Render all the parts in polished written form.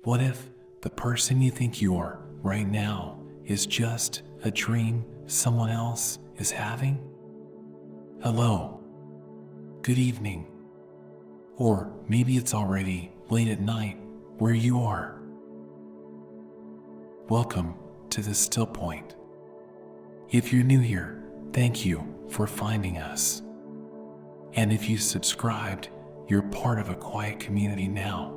What if the person you think you are right now is just a dream someone else is having? Hello. Good evening. Or maybe it's already late at night where you are. Welcome to the Stillpoint. If you're new here, thank you for finding us. And if you subscribed, you're part of a quiet community now.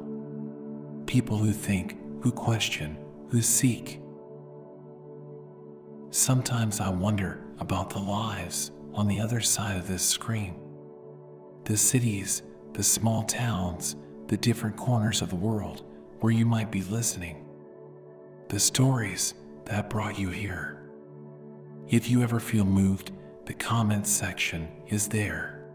People who think, who question, who seek. Sometimes I wonder about the lives on the other side of this screen. The cities, the small towns, the different corners of the world where you might be listening. The stories that brought you here. If you ever feel moved, the comments section is there.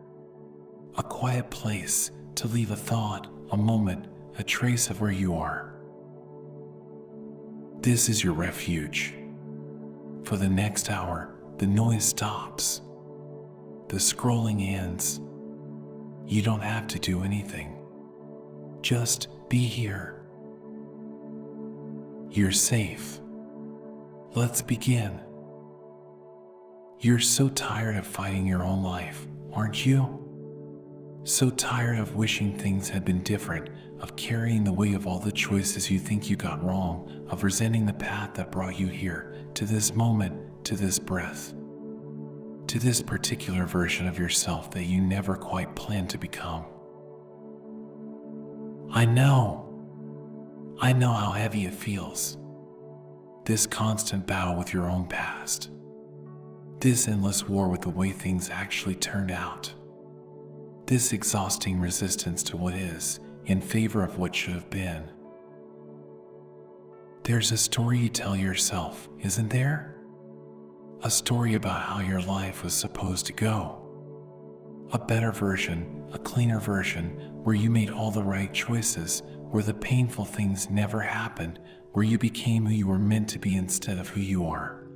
A quiet place to leave a thought, a moment, a trace of where you are. This is your refuge. For the next hour, the noise stops. The scrolling ends. You don't have to do anything. Just be here. You're safe. Let's begin. You're so tired of fighting your own life, aren't you? So tired of wishing things had been different, of carrying the weight of all the choices you think you got wrong, of resenting the path that brought you here, to this moment, to this breath, to this particular version of yourself that you never quite planned to become. I know how heavy it feels. This constant battle with your own past. This endless war with the way things actually turned out. This exhausting resistance to what is in favor of what should have been. There's a story you tell yourself, isn't there? A story about how your life was supposed to go. A better version, a cleaner version, where you made all the right choices, where the painful things never happened, where you became who you were meant to be instead of who you are.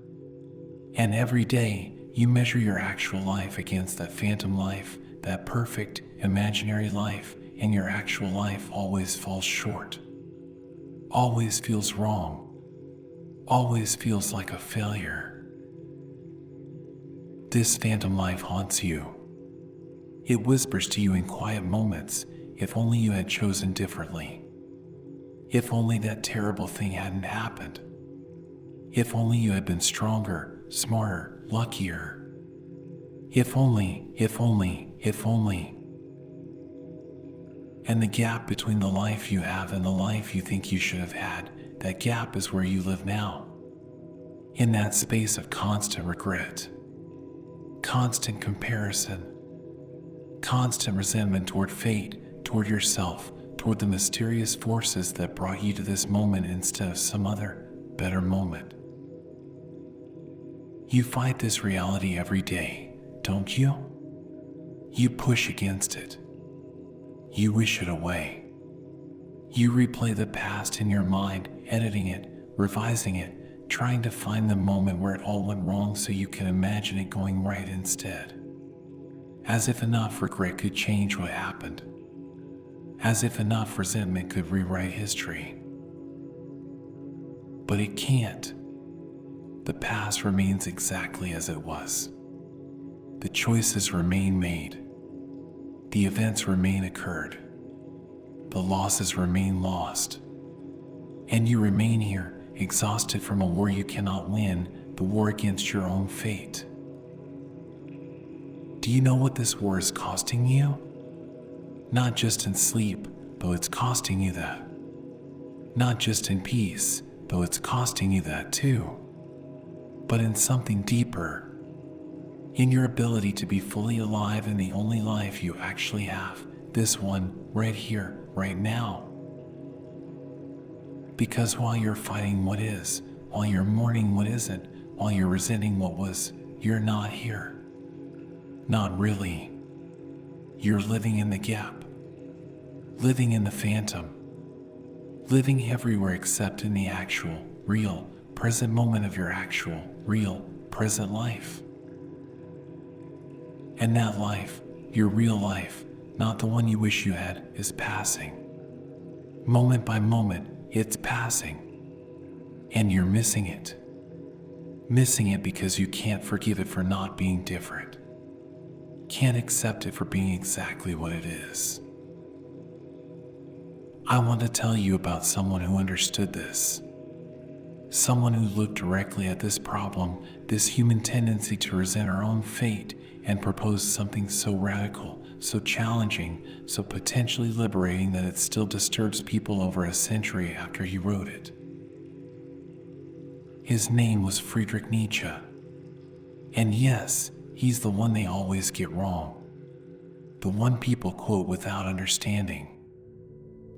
And every day, you measure your actual life against that phantom life, that perfect, imaginary life, and your actual life always falls short. Always feels wrong. Always feels like a failure. This phantom life haunts you. It whispers to you in quiet moments, if only you had chosen differently. If only that terrible thing hadn't happened. If only you had been stronger, smarter, luckier. If only. And the gap between the life you have and the life you think you should have had, that gap is where you live now. In that space of constant regret, constant comparison, constant resentment toward fate, toward yourself, toward the mysterious forces that brought you to this moment instead of some other, better moment. You fight this reality every day, don't you? You push against it. You wish it away. You replay the past in your mind, editing it, revising it, trying to find the moment where it all went wrong so you can imagine it going right instead. As if enough regret could change what happened. As if enough resentment could rewrite history. But it can't. The past remains exactly as it was. The choices remain made. The events remain occurred. The losses remain lost. And you remain here, exhausted from a war you cannot win, the war against your own fate. Do you know what this war is costing you? Not just in sleep, though it's costing you that. Not just in peace, though it's costing you that too. But in something deeper. In your ability to be fully alive in the only life you actually have, this one right here, right now. Because while you're fighting what is, while you're mourning what isn't, while you're resenting what was, you're not here. Not really. You're living in the gap. Living in the phantom. Living everywhere except in the actual, real, present moment of your actual, real, present life. And that life, your real life, not the one you wish you had, is passing. Moment by moment, It's passing. And you're missing it. Missing it because you can't forgive it for not being different. Can't accept it for being exactly what it is. I want to tell you about someone who understood this. Someone who looked directly at this problem, this human tendency to resent our own fate, and proposed something so radical, so challenging, so potentially liberating that it still disturbs people over a century after he wrote it. His name was Friedrich Nietzsche. And yes, he's the one they always get wrong. The one people quote without understanding.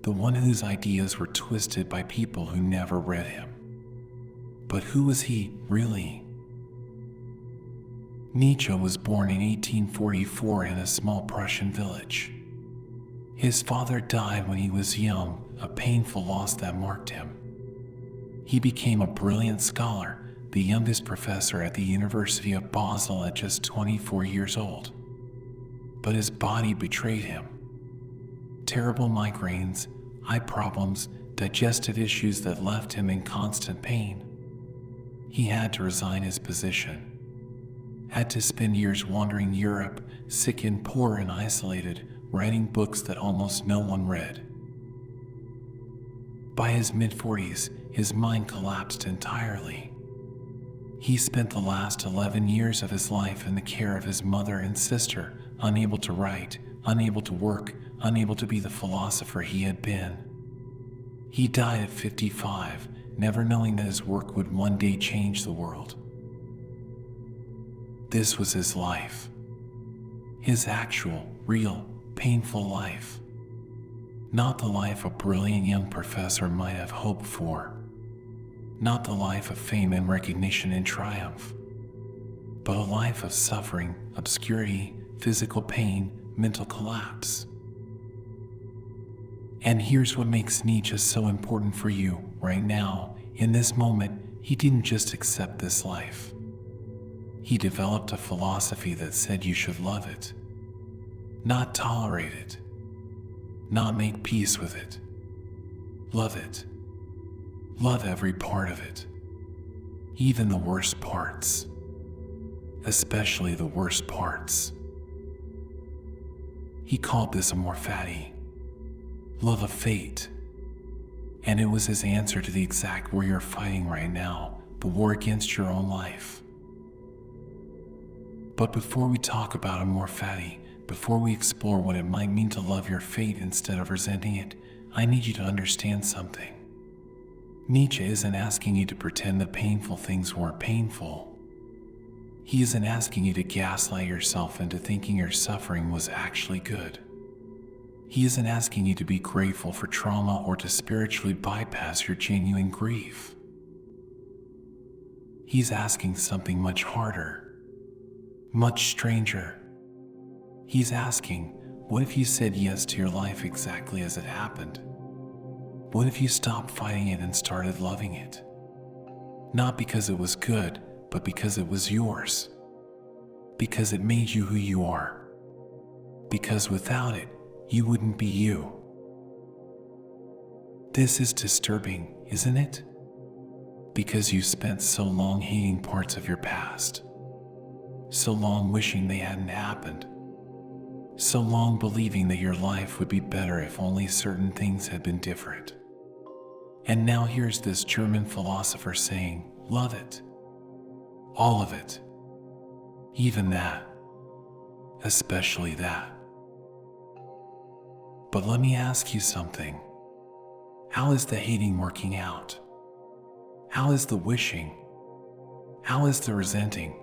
The one whose ideas were twisted by people who never read him. But who was he, really? Nietzsche was born in 1844 in a small Prussian village. His father died when he was young, a painful loss that marked him. He became a brilliant scholar, the youngest professor at the University of Basel at just 24 years old. But his body betrayed him. Terrible migraines, eye problems, digestive issues that left him in constant pain. He had to resign his position. Had to spend years wandering Europe, sick and poor and isolated, writing books that almost no one read. By his mid-40s, his mind collapsed entirely. He spent the last 11 years of his life in the care of his mother and sister, unable to write, unable to work, unable to be the philosopher he had been. He died at 55, never knowing that his work would one day change the world. This was his life. His actual, real, painful life. Not the life a brilliant young professor might have hoped for. Not the life of fame and recognition and triumph. But a life of suffering, obscurity, physical pain, mental collapse. And here's what makes Nietzsche so important for you right now. In this moment, he didn't just accept this life. He developed a philosophy that said you should love it, not tolerate it, not make peace with it. Love it. Love every part of it, even the worst parts, especially the worst parts. He called this Amor Fati, love of fate. And it was his answer to the exact war you're fighting right now, the war against your own life. But before we talk about Amor Fati, before we explore what it might mean to love your fate instead of resenting it, I need you to understand something. Nietzsche isn't asking you to pretend the painful things weren't painful. He isn't asking you to gaslight yourself into thinking your suffering was actually good. He isn't asking you to be grateful for trauma or to spiritually bypass your genuine grief. He's asking something much harder, much stranger. He's asking, what if you said yes to your life exactly as it happened? What if you stopped fighting it and started loving it? Not because it was good, but because it was yours. Because it made you who you are. Because without it, you wouldn't be you. This is disturbing, isn't it? Because you spent so long hating parts of your past. So long wishing they hadn't happened. So long believing that your life would be better if only certain things had been different. And now here's this German philosopher saying, love it. All of it. Even that. Especially that. But let me ask you something. How is the hating working out? How is the wishing? How is the resenting?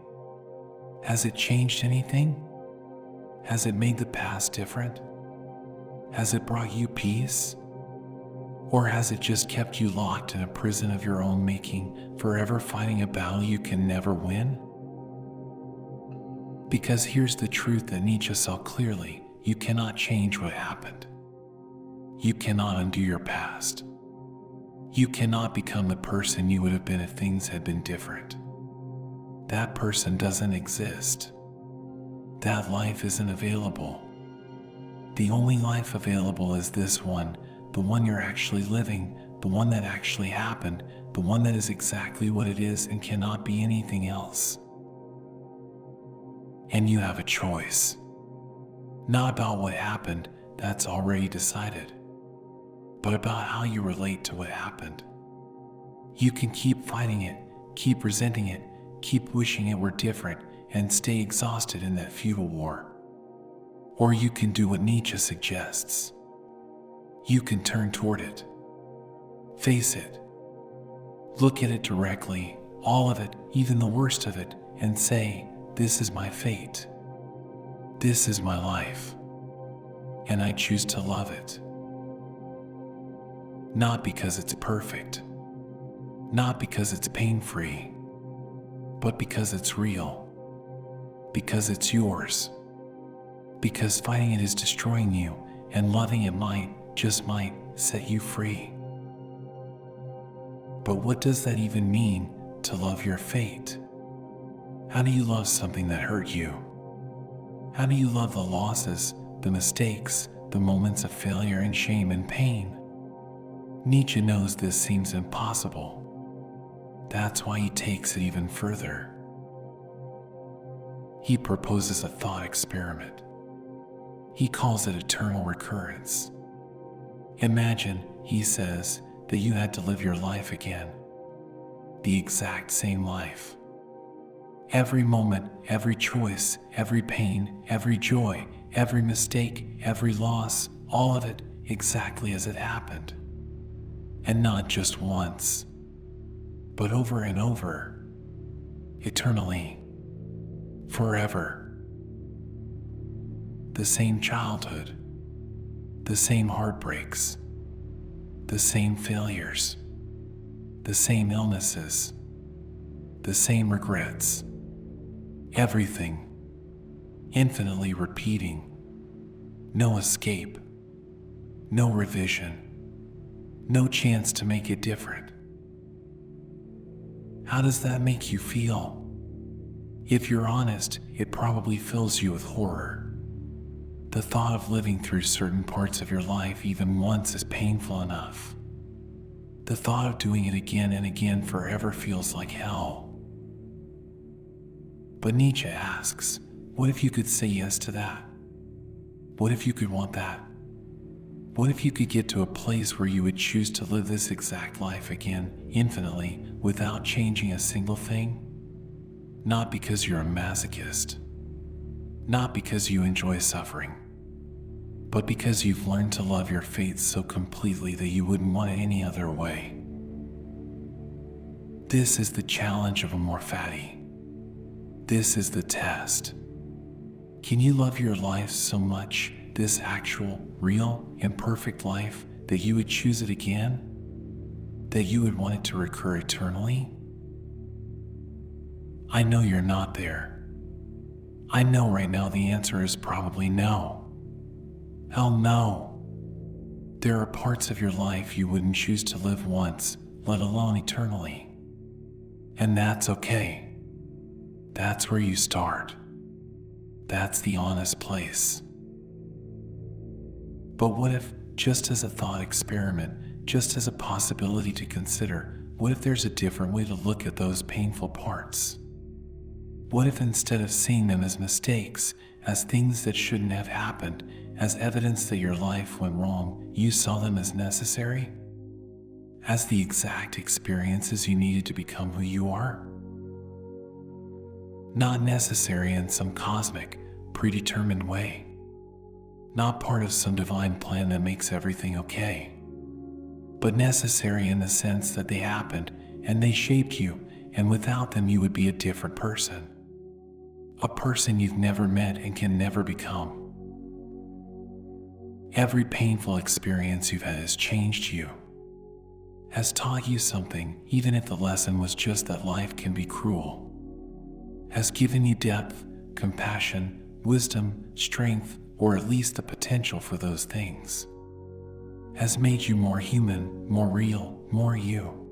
Has it changed anything? Has it made the past different? Has it brought you peace? Or has it just kept you locked in a prison of your own making, forever fighting a battle you can never win? Because here's the truth that Nietzsche saw clearly: you cannot change what happened. You cannot undo your past. You cannot become the person you would have been if things had been different. That person doesn't exist. That life isn't available. The only life available is this one, the one you're actually living, the one that actually happened, the one that is exactly what it is and cannot be anything else. And you have a choice. Not about what happened, that's already decided, but about how you relate to what happened. You can keep fighting it, keep resenting it, keep wishing it were different, and stay exhausted in that futile war. Or you can do what Nietzsche suggests. You can turn toward it. Face it. Look at it directly, all of it, even the worst of it, and say, this is my fate. This is my life. And I choose to love it. Not because it's perfect. Not because it's pain-free. But because it's real. Because it's yours. Because fighting it is destroying you, and loving it might, just might, set you free. But what does that even mean, to love your fate? How do you love something that hurt you? How do you love the losses, the mistakes, the moments of failure and shame and pain? Nietzsche knows this seems impossible. That's why he takes it even further. He proposes a thought experiment. He calls it eternal recurrence. Imagine, he says, that you had to live your life again. The exact same life. Every moment, every choice, every pain, every joy, every mistake, every loss, all of it exactly as it happened. And not just once, but over and over, eternally, forever. The same childhood, the same heartbreaks, the same failures, the same illnesses, the same regrets, everything, infinitely repeating, no escape, no revision, no chance to make it different. How does that make you feel? If you're honest, it probably fills you with horror. The thought of living through certain parts of your life even once is painful enough. The thought of doing it again and again forever feels like hell. But Nietzsche asks, what if you could say yes to that? What if you could want that? What if you could get to a place where you would choose to live this exact life again, infinitely, without changing a single thing? Not because you're a masochist. Not because you enjoy suffering. But because you've learned to love your fate so completely that you wouldn't want it any other way. This is the challenge of Amor Fati. This is the test. Can you love your life so much, this actual, real, imperfect life, that you would choose it again? That you would want it to recur eternally? I know you're not there. I know right now the answer is probably no. Hell no. There are parts of your life you wouldn't choose to live once, let alone eternally. And that's okay. That's where you start. That's the honest place. But what if, just as a thought experiment, just as a possibility to consider, what if there's a different way to look at those painful parts? What if instead of seeing them as mistakes, as things that shouldn't have happened, as evidence that your life went wrong, you saw them as necessary? As the exact experiences you needed to become who you are? Not necessary in some cosmic, predetermined way. Not part of some divine plan that makes everything okay. But necessary in the sense that they happened and they shaped you, and without them you would be a different person. A person you've never met and can never become. Every painful experience you've had has changed you, has taught you something, even if the lesson was just that life can be cruel, has given you depth, compassion, wisdom, strength, or at least the potential for those things, has made you more human, more real, more you.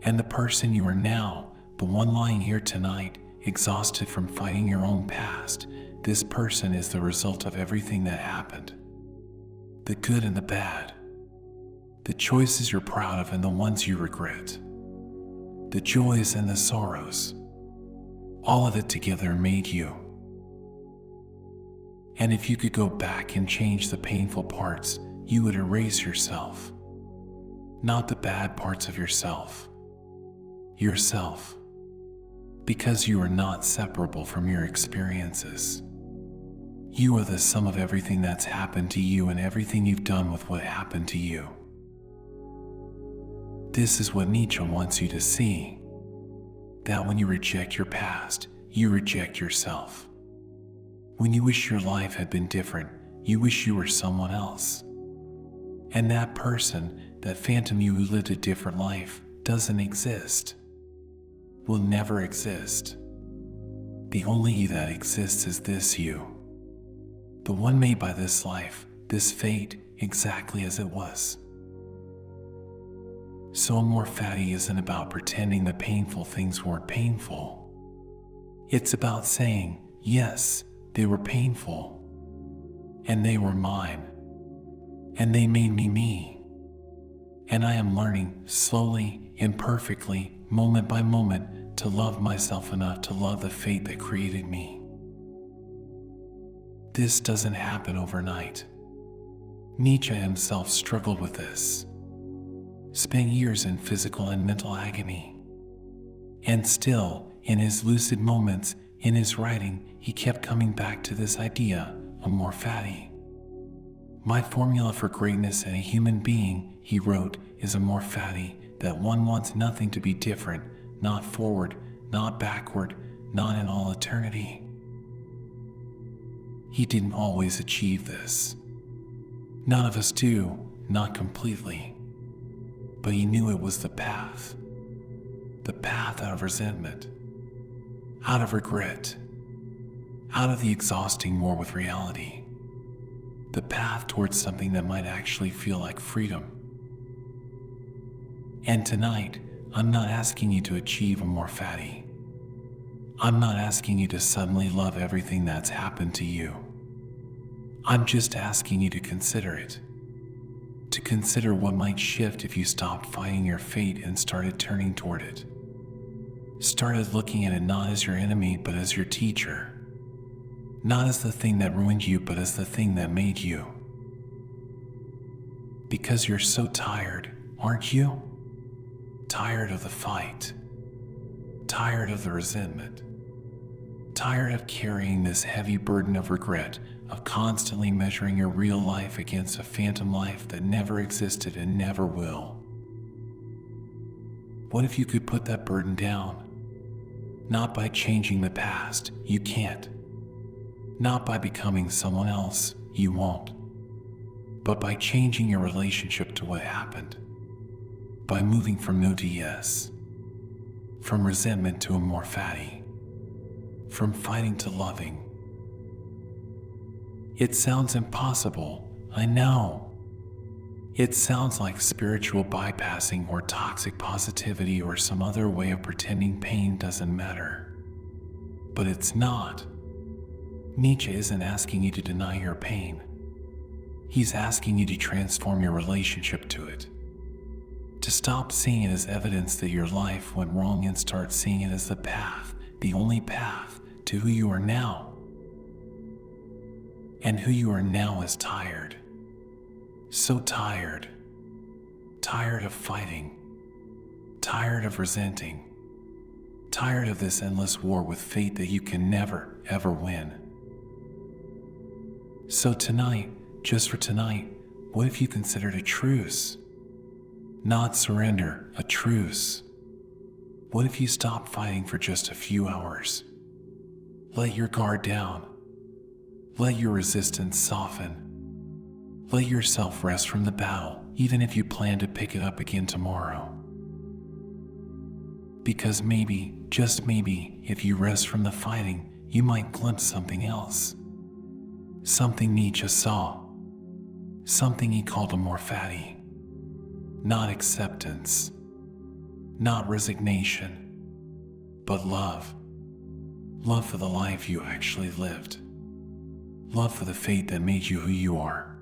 And the person you are now, the one lying here tonight, exhausted from fighting your own past, this person is the result of everything that happened. The good and the bad. the choices you're proud of and the ones you regret, the joys and the sorrows, all of it together made you. And if you could go back and change the painful parts, you would erase yourself. Not the bad parts of yourself. Yourself. Because you are not separable from your experiences. You are the sum of everything that's happened to you and everything you've done with what happened to you. This is what Nietzsche wants you to see. That when you reject your past, you reject yourself. When you wish your life had been different, you wish you were someone else. And that person, that phantom you who lived a different life, doesn't exist. Will never exist. The only you that exists is this you. The one made by this life, this fate, exactly as it was. So Amor Fati isn't about pretending the painful things weren't painful. It's about saying, yes, they were painful. And they were mine. And they made me me. And I am learning, slowly, imperfectly, moment by moment, to love myself enough to love the fate that created me. This doesn't happen overnight. Nietzsche himself struggled with this. Spent years in physical and mental agony. And still, in his lucid moments, in his writing, he kept coming back to this idea, Amor Fati. My formula for greatness in a human being, he wrote, is Amor Fati, that one wants nothing to be different, not forward, not backward, not in all eternity. He didn't always achieve this. None of us do, not completely. But he knew it was the path. The path out of resentment, out of regret, out of the exhausting war with reality. The path towards something that might actually feel like freedom. And tonight, I'm not asking you to achieve Amor Fati. I'm not asking you to suddenly love everything that's happened to you. I'm just asking you to consider it. To consider what might shift if you stopped fighting your fate and started turning toward it. Started looking at it not as your enemy, but as your teacher. Not as the thing that ruined you, but as the thing that made you. Because you're so tired, aren't you? Tired of the fight. Tired of the resentment. Tired of carrying this heavy burden of regret, of constantly measuring your real life against a phantom life that never existed and never will. What if you could put that burden down? Not by changing the past, you can't. Not by becoming someone else, you won't. But by changing your relationship to what happened. By moving from no to yes. From resentment to Amor Fati. From fighting to loving. It sounds impossible, I know. It sounds like spiritual bypassing or toxic positivity or some other way of pretending pain doesn't matter. But it's not. Nietzsche isn't asking you to deny your pain. He's asking you to transform your relationship to it. To stop seeing it as evidence that your life went wrong and start seeing it as the path, the only path to who you are now. And who you are now is tired. So tired. Tired of fighting. Tired of resenting. Tired of this endless war with fate that you can never, ever win. So tonight, just for tonight, what if you considered a truce? Not surrender, a truce. What if you stopped fighting for just a few hours? Let your guard down. Let your resistance soften. Let yourself rest from the battle, even if you plan to pick it up again tomorrow. Because maybe, just maybe, if you rest from the fighting, you might glimpse something else. Something Nietzsche saw. Something he called Amor Fati. Not acceptance. Not resignation. But love. Love for the life you actually lived. Love for the fate that made you who you are.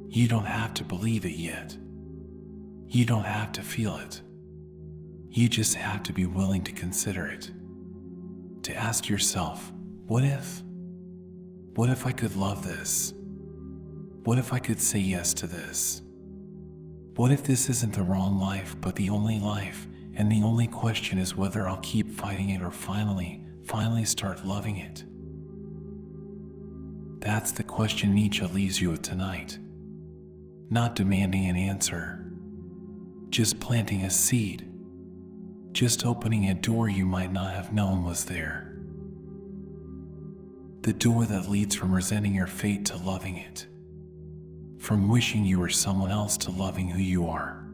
You don't have to believe it yet. You don't have to feel it. You just have to be willing to consider it. To ask yourself, what if? What if I could love this? What if I could say yes to this? What if this isn't the wrong life, but the only life, and the only question is whether I'll keep fighting it or finally start loving it? That's the question Nietzsche leaves you with tonight. Not demanding an answer, just planting a seed, just opening a door you might not have known was there. The door that leads from resenting your fate to loving it. From wishing you were someone else to loving who you are.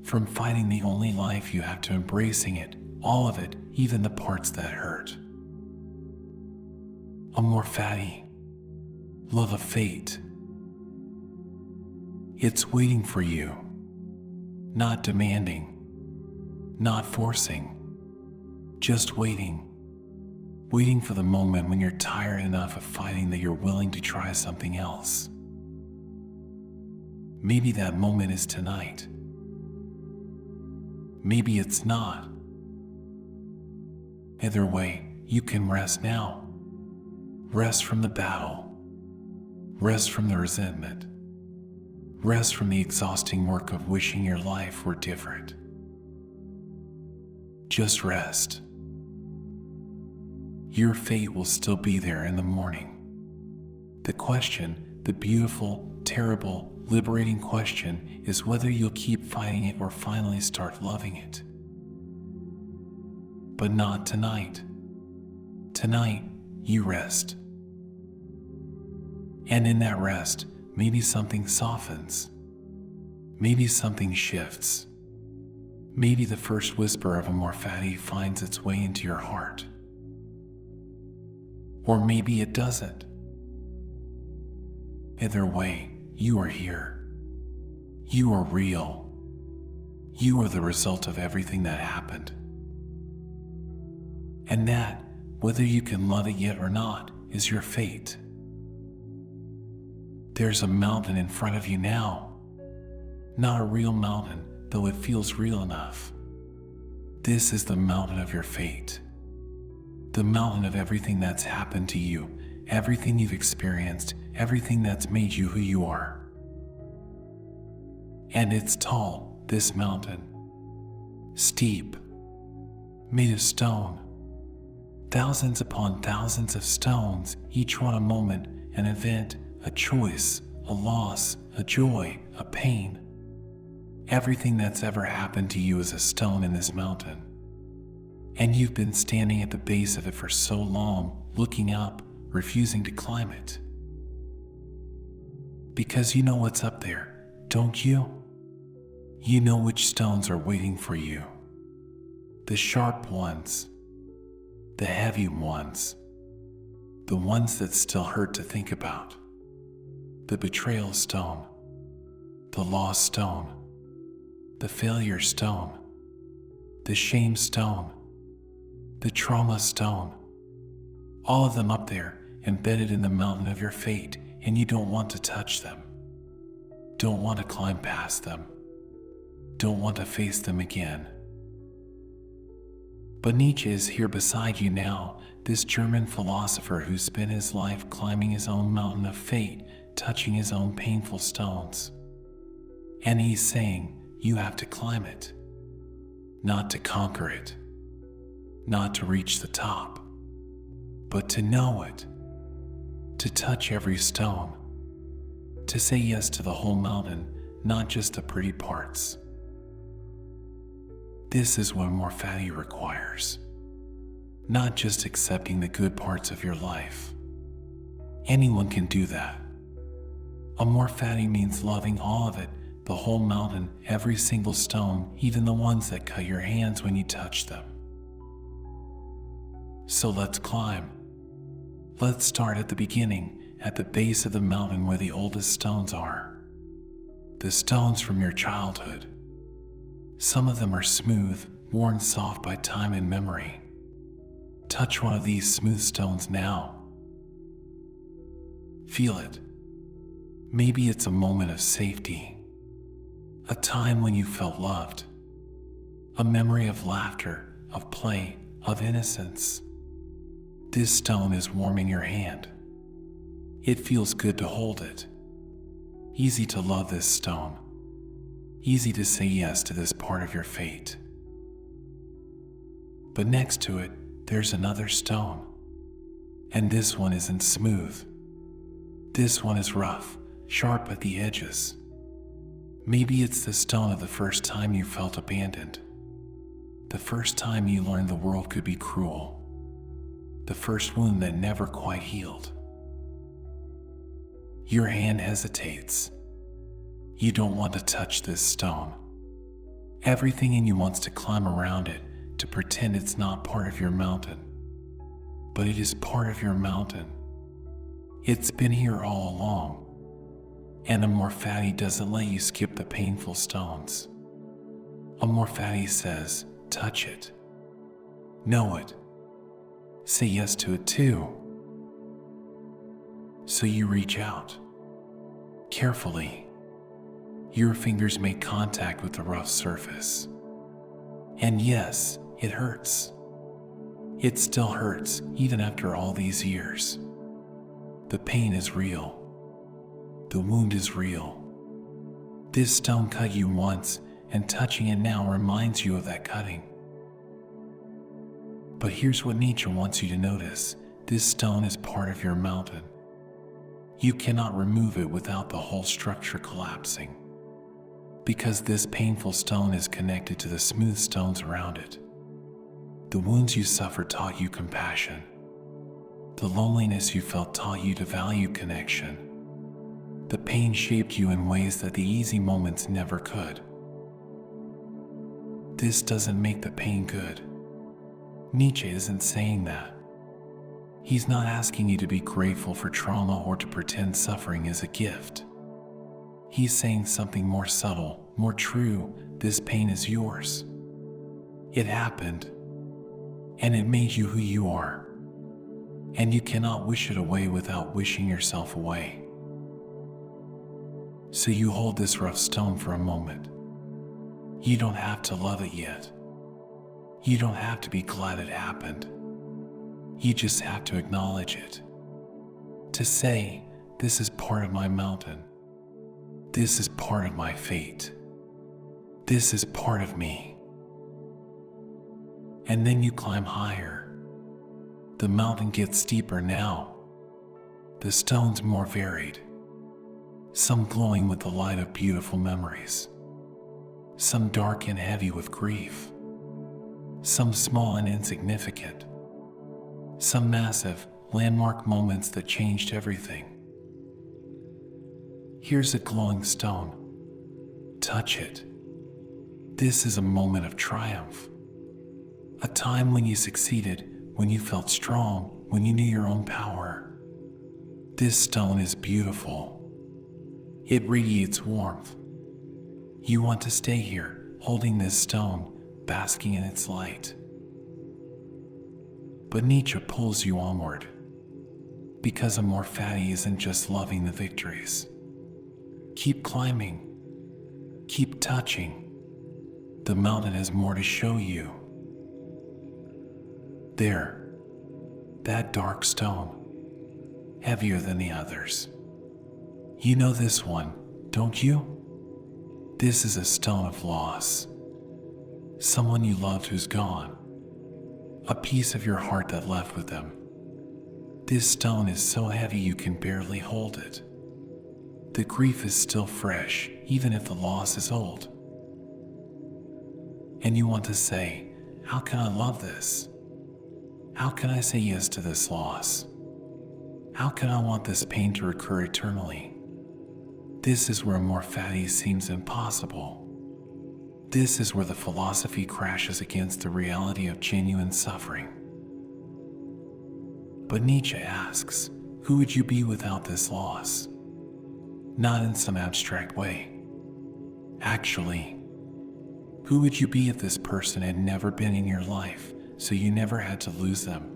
From fighting the only life you have to embracing it, all of it, even the parts that hurt. Amor Fati. Love of fate. It's waiting for you. Not demanding. Not forcing. Just waiting. Waiting for the moment when you're tired enough of fighting that you're willing to try something else. Maybe that moment is tonight. Maybe it's not. Either way, you can rest now. Rest from the battle. Rest from the resentment. Rest from the exhausting work of wishing your life were different. Just rest. Your fate will still be there in the morning. The question, the beautiful, terrible, liberating question, is whether you'll keep fighting it or finally start loving it. But not tonight. Tonight, you rest. And in that rest, maybe something softens. Maybe something shifts. Maybe the first whisper of Amor Fati finds its way into your heart. Or maybe it doesn't. Either way, you are here. You are real. You are the result of everything that happened. And that, whether you can love it yet or not, is your fate. There's a mountain in front of you now. Not a real mountain, though it feels real enough. This is the mountain of your fate. The mountain of everything that's happened to you, everything you've experienced, everything that's made you who you are. And it's tall, this mountain. Steep. Made of stone. Thousands upon thousands of stones, each one a moment, an event, a choice, a loss, a joy, a pain. Everything that's ever happened to you is a stone in this mountain. And you've been standing at the base of it for so long, looking up, refusing to climb it. Because you know what's up there, don't you? You know which stones are waiting for you. The sharp ones. The heavy ones. The ones that still hurt to think about. The betrayal stone. The loss stone. The failure stone. The shame stone. The trauma stone. All of them up there, embedded in the mountain of your fate, and you don't want to touch them. Don't want to climb past them. Don't want to face them again. But Nietzsche is here beside you now, this German philosopher who spent his life climbing his own mountain of fate, touching his own painful stones. And he's saying, you have to climb it. Not to conquer it. Not to reach the top. But to know it. To touch every stone. To say yes to the whole mountain, not just the pretty parts. This is what Amor Fati requires. Not just accepting the good parts of your life. Anyone can do that. Amor Fati means loving all of it, the whole mountain, every single stone, even the ones that cut your hands when you touch them. So let's climb. Let's start at the beginning, at the base of the mountain where the oldest stones are. The stones from your childhood. Some of them are smooth, worn soft by time and memory. Touch one of these smooth stones now. Feel it. Maybe it's a moment of safety, a time when you felt loved, a memory of laughter, of play, of innocence. This stone is warm in your hand. It feels good to hold it. Easy to love this stone. Easy to say yes to this part of your fate. But next to it, there's another stone. And this one isn't smooth. This one is rough, sharp at the edges. Maybe it's the stone of the first time you felt abandoned. The first time you learned the world could be cruel. The first wound that never quite healed. Your hand hesitates. You don't want to touch this stone. Everything in you wants to climb around it, to pretend it's not part of your mountain. But it is part of your mountain. It's been here all along. And Amor Fati doesn't let you skip the painful stones. Amor Fati says, touch it. Know it. Say yes to it too. So you reach out. Carefully. Your fingers make contact with the rough surface. And yes, it hurts. It still hurts, even after all these years. The pain is real. The wound is real. This stone cut you once, and touching it now reminds you of that cutting. But here's what Nietzsche wants you to notice. This stone is part of your mountain. You cannot remove it without the whole structure collapsing. Because this painful stone is connected to the smooth stones around it. The wounds you suffered taught you compassion. The loneliness you felt taught you to value connection. The pain shaped you in ways that the easy moments never could. This doesn't make the pain good. Nietzsche isn't saying that. He's not asking you to be grateful for trauma or to pretend suffering is a gift. He's saying something more subtle, more true. This pain is yours. It happened, and it made you who you are. And you cannot wish it away without wishing yourself away. So you hold this rough stone for a moment. You don't have to love it yet. You don't have to be glad it happened. You just have to acknowledge it. To say, this is part of my mountain. This is part of my fate. This is part of me. And then you climb higher. The mountain gets steeper now. The stones more varied. Some glowing with the light of beautiful memories. Some dark and heavy with grief. Some small and insignificant. Some massive, landmark moments that changed everything. Here's a glowing stone. Touch it. This is a moment of triumph. A time when you succeeded, when you felt strong, when you knew your own power. This stone is beautiful. It radiates warmth. You want to stay here, holding this stone, basking in its light. But Nietzsche pulls you onward. Because Amor Fati isn't just loving the victories. Keep climbing. Keep touching. The mountain has more to show you. There. That dark stone. Heavier than the others. You know this one, don't you? This is a stone of loss. Someone you loved who's gone. A piece of your heart that left with them. This stone is so heavy you can barely hold it. The grief is still fresh, even if the loss is old. And you want to say, how can I love this? How can I say yes to this loss? How can I want this pain to recur eternally? This is where Amor Fati seems impossible. This is where the philosophy crashes against the reality of genuine suffering. But Nietzsche asks, who would you be without this loss? Not in some abstract way. Actually, who would you be if this person had never been in your life, so you never had to lose them?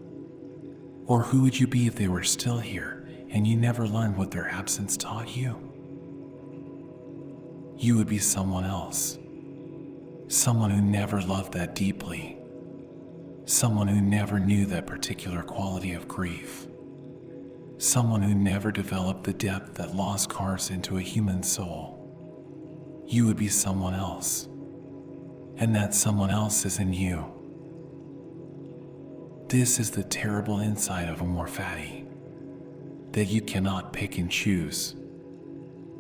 Or who would you be if they were still here, and you never learned what their absence taught you? you would be someone else. Someone who never loved that deeply. Someone who never knew that particular quality of grief. Someone who never developed the depth that loss carves into a human soul. You would be someone else. And that someone else is in you. This is the terrible insight of Amor Fati. That you cannot pick and choose.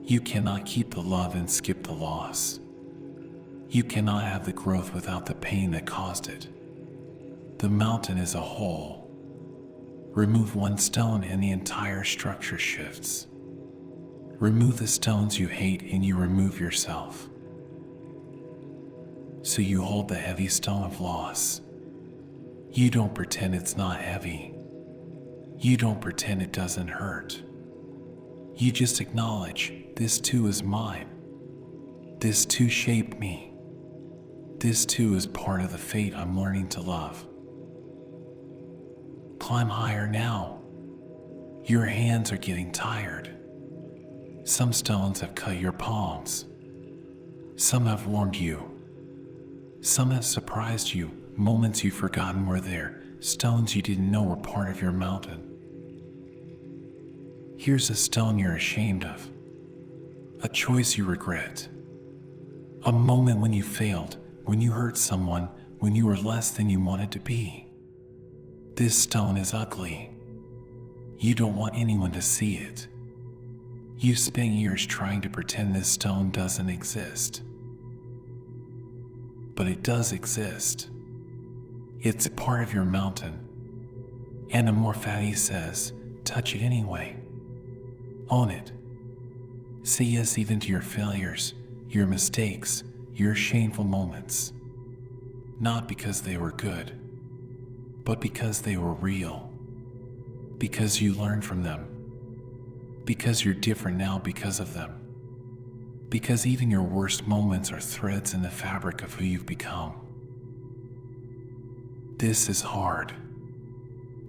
You cannot keep the love and skip the loss. You cannot have the growth without the pain that caused it. The mountain is a whole. Remove one stone and the entire structure shifts. Remove the stones you hate and you remove yourself. So you hold the heavy stone of loss. You don't pretend it's not heavy. You don't pretend it doesn't hurt. You just acknowledge, this too is mine. This too shaped me. This too is part of the fate I'm learning to love. Climb higher now. Your hands are getting tired. Some stones have cut your palms. Some have warmed you. Some have surprised you, moments you've forgotten were there, stones you didn't know were part of your mountain. Here's a stone you're ashamed of. A choice you regret. A moment when you failed, when you hurt someone, when you were less than you wanted to be. This stone is ugly. You don't want anyone to see it. You spent years trying to pretend this stone doesn't exist. But it does exist. It's a part of your mountain. And Amor Fati says, touch it anyway. Own it. Say yes even to your failures, your mistakes, your shameful moments. Not because they were good, but because they were real. Because you learned from them. Because you're different now because of them. Because even your worst moments are threads in the fabric of who you've become. This is hard.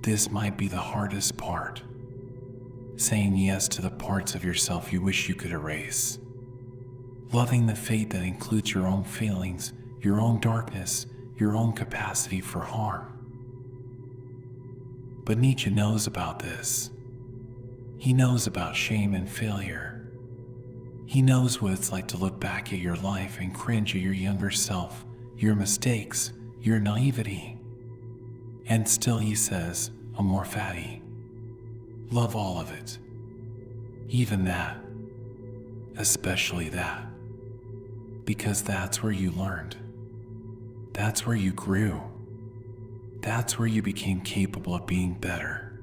This might be the hardest part. Saying yes to the parts of yourself you wish you could erase. Loving the fate that includes your own failings, your own darkness, your own capacity for harm. But Nietzsche knows about this. He knows about shame and failure. He knows what it's like to look back at your life and cringe at your younger self, your mistakes, your naivety. And still he says, Amor Fati, love all of it. Even that. Especially that. Because that's where you learned. That's where you grew. That's where you became capable of being better.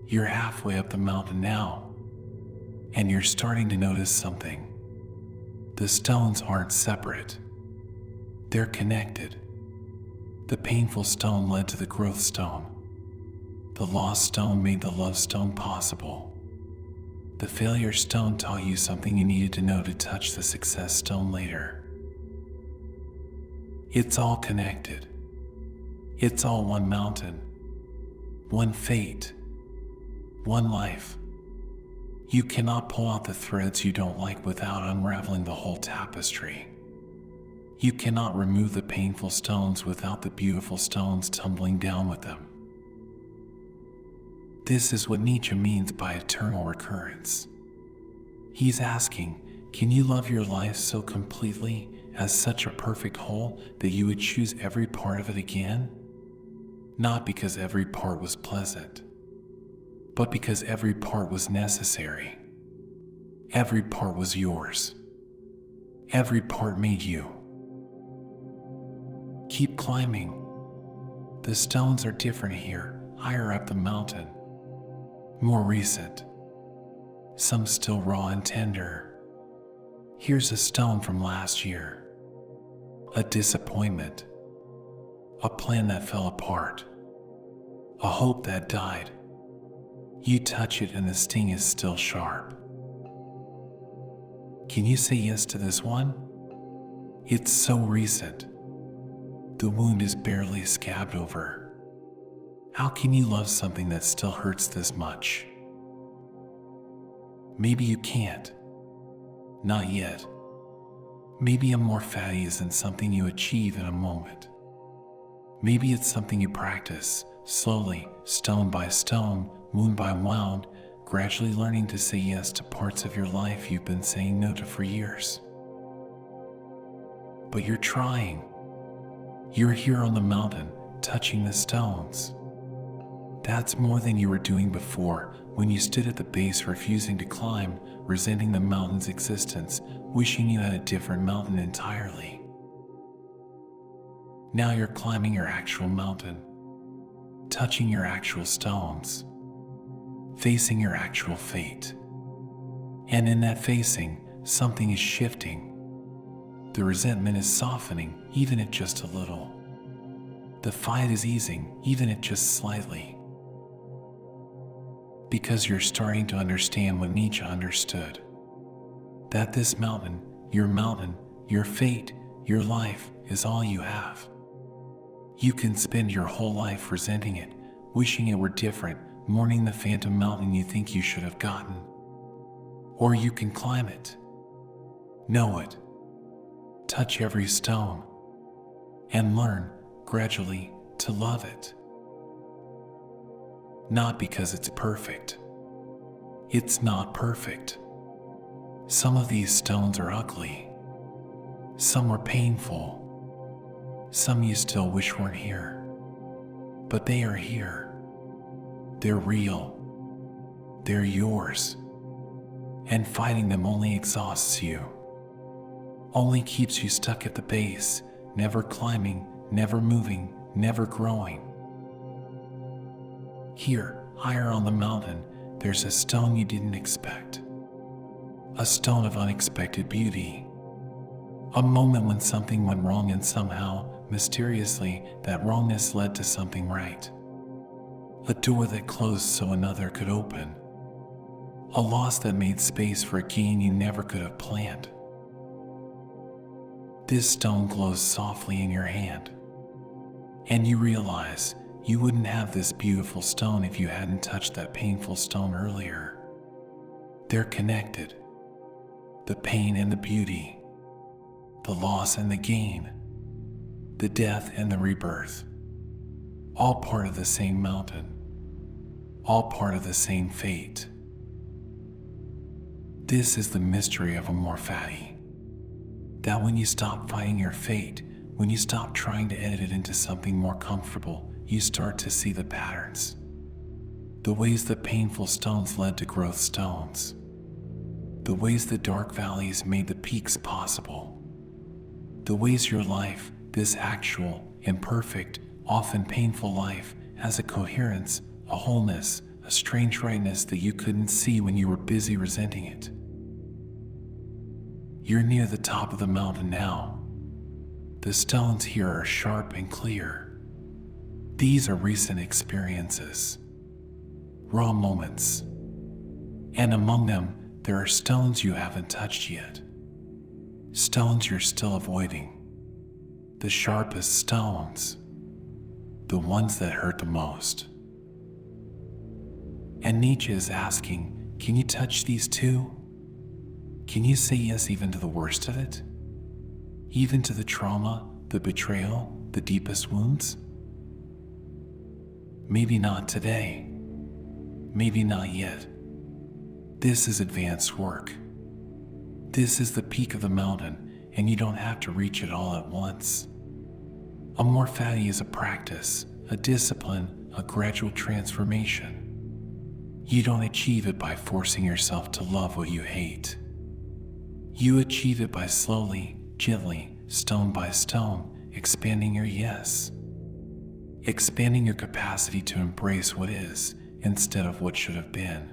You're halfway up the mountain now, and you're starting to notice something. The stones aren't separate. They're connected. The painful stone led to the growth stone. The lost stone made the love stone possible. The failure stone taught you something you needed to know to touch the success stone later. It's all connected. It's all one mountain, one fate, one life. You cannot pull out the threads you don't like without unraveling the whole tapestry. You cannot remove the painful stones without the beautiful stones tumbling down with them. This is what Nietzsche means by eternal recurrence. He's asking, can you love your life so completely, as such a perfect whole, that you would choose every part of it again? Not because every part was pleasant, but because every part was necessary. Every part was yours. Every part made you. Keep climbing. The stones are different here, higher up the mountain. More recent. Some still raw and tender. Here's a stone from last year. A disappointment. A plan that fell apart. A hope that died. You touch it and the sting is still sharp. Can you say yes to this one? It's so recent. The wound is barely scabbed over. How can you love something that still hurts this much? Maybe you can't. Not yet. Maybe Amor Fati isn't something you achieve in a moment. Maybe it's something you practice, slowly, stone by stone, wound by wound, gradually learning to say yes to parts of your life you've been saying no to for years. But you're trying. You're here on the mountain, touching the stones. That's more than you were doing before, when you stood at the base refusing to climb, resenting the mountain's existence, wishing you had a different mountain entirely. Now you're climbing your actual mountain, touching your actual stones, facing your actual fate. And in that facing, something is shifting. The resentment is softening, even if just a little. The fight is easing, even if just slightly. Because you're starting to understand what Nietzsche understood. That this mountain, your fate, your life is all you have. You can spend your whole life resenting it, wishing it were different, mourning the phantom mountain you think you should have gotten. Or you can climb it, know it, touch every stone, and learn, gradually, to love it. Not because it's perfect. It's not perfect. Some of these stones are ugly. Some were painful. Some you still wish weren't here. But they are here. They're real. They're yours. And fighting them only exhausts you. Only keeps you stuck at the base, never climbing, never moving, never growing. Here, higher on the mountain, there's a stone you didn't expect. A stone of unexpected beauty. A moment when something went wrong and somehow, mysteriously, that wrongness led to something right. A door that closed so another could open. A loss that made space for a gain you never could have planned. This stone glows softly in your hand. And you realize you wouldn't have this beautiful stone if you hadn't touched that painful stone earlier. They're connected. The pain and the beauty. The loss and the gain. The death and the rebirth. All part of the same mountain. All part of the same fate. This is the mystery of Amor Fati. That when you stop fighting your fate, when you stop trying to edit it into something more comfortable, you start to see the patterns. The ways the painful stones led to growth stones. The ways the dark valleys made the peaks possible. The ways your life, this actual, imperfect, often painful life, has a coherence, a wholeness, a strange rightness that you couldn't see when you were busy resenting it. You're near the top of the mountain now. The stones here are sharp and clear. These are recent experiences, raw moments. And among them, there are stones you haven't touched yet. Stones you're still avoiding. The sharpest stones. The ones that hurt the most. And Nietzsche is asking, can you touch these too? Can you say yes even to the worst of it? Even to the trauma, the betrayal, the deepest wounds? Maybe not today. Maybe not yet. This is advanced work. This is the peak of the mountain, and you don't have to reach it all at once. Amor Fati is a practice, a discipline, a gradual transformation. You don't achieve it by forcing yourself to love what you hate. You achieve it by slowly, gently, stone by stone, expanding your yes. Expanding your capacity to embrace what is, instead of what should have been.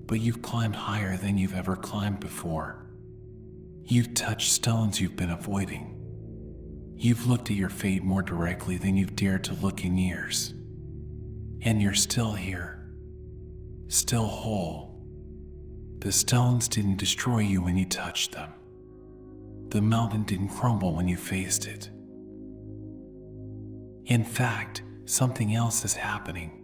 But you've climbed higher than you've ever climbed before. You've touched stones you've been avoiding. You've looked at your fate more directly than you've dared to look in years. And you're still here. Still whole. The stones didn't destroy you when you touched them. The mountain didn't crumble when you faced it. In fact, something else is happening.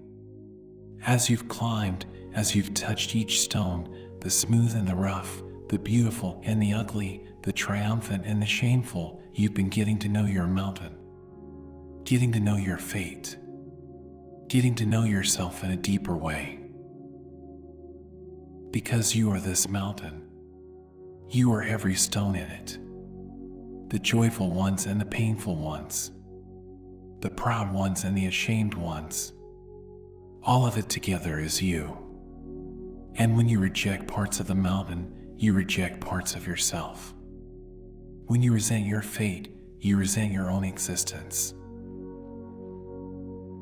As you've climbed, as you've touched each stone, the smooth and the rough, the beautiful and the ugly, the triumphant and the shameful. You've been getting to know your mountain, getting to know your fate, getting to know yourself in a deeper way. Because you are this mountain, you are every stone in it, the joyful ones and the painful ones, the proud ones and the ashamed ones. All of it together is you. And when you reject parts of the mountain, you reject parts of yourself. When you resent your fate, you resent your own existence.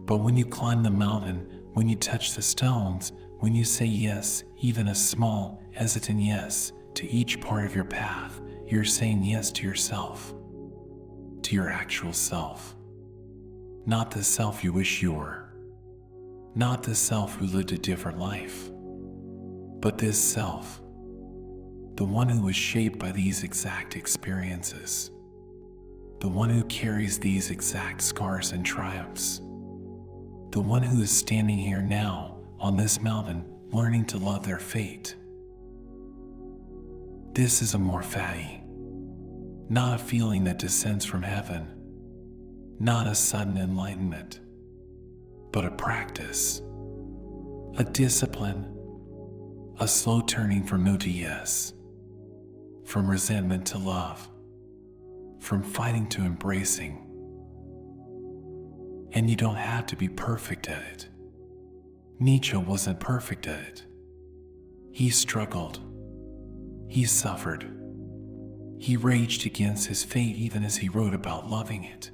But when you climb the mountain, when you touch the stones, when you say yes, even a small, hesitant yes, to each part of your path, you're saying yes to yourself, to your actual self. Not the self you wish you were, not the self who lived a different life, but this self, the one who was shaped by these exact experiences, the one who carries these exact scars and triumphs, the one who is standing here now on this mountain learning to love their fate. This is Amor Fati, not a feeling that descends from heaven, not a sudden enlightenment, but a practice, a discipline, a slow turning from no to yes, from resentment to love, from fighting to embracing. And you don't have to be perfect at it. Nietzsche wasn't perfect at it. He struggled. He suffered. He raged against his fate even as he wrote about loving it.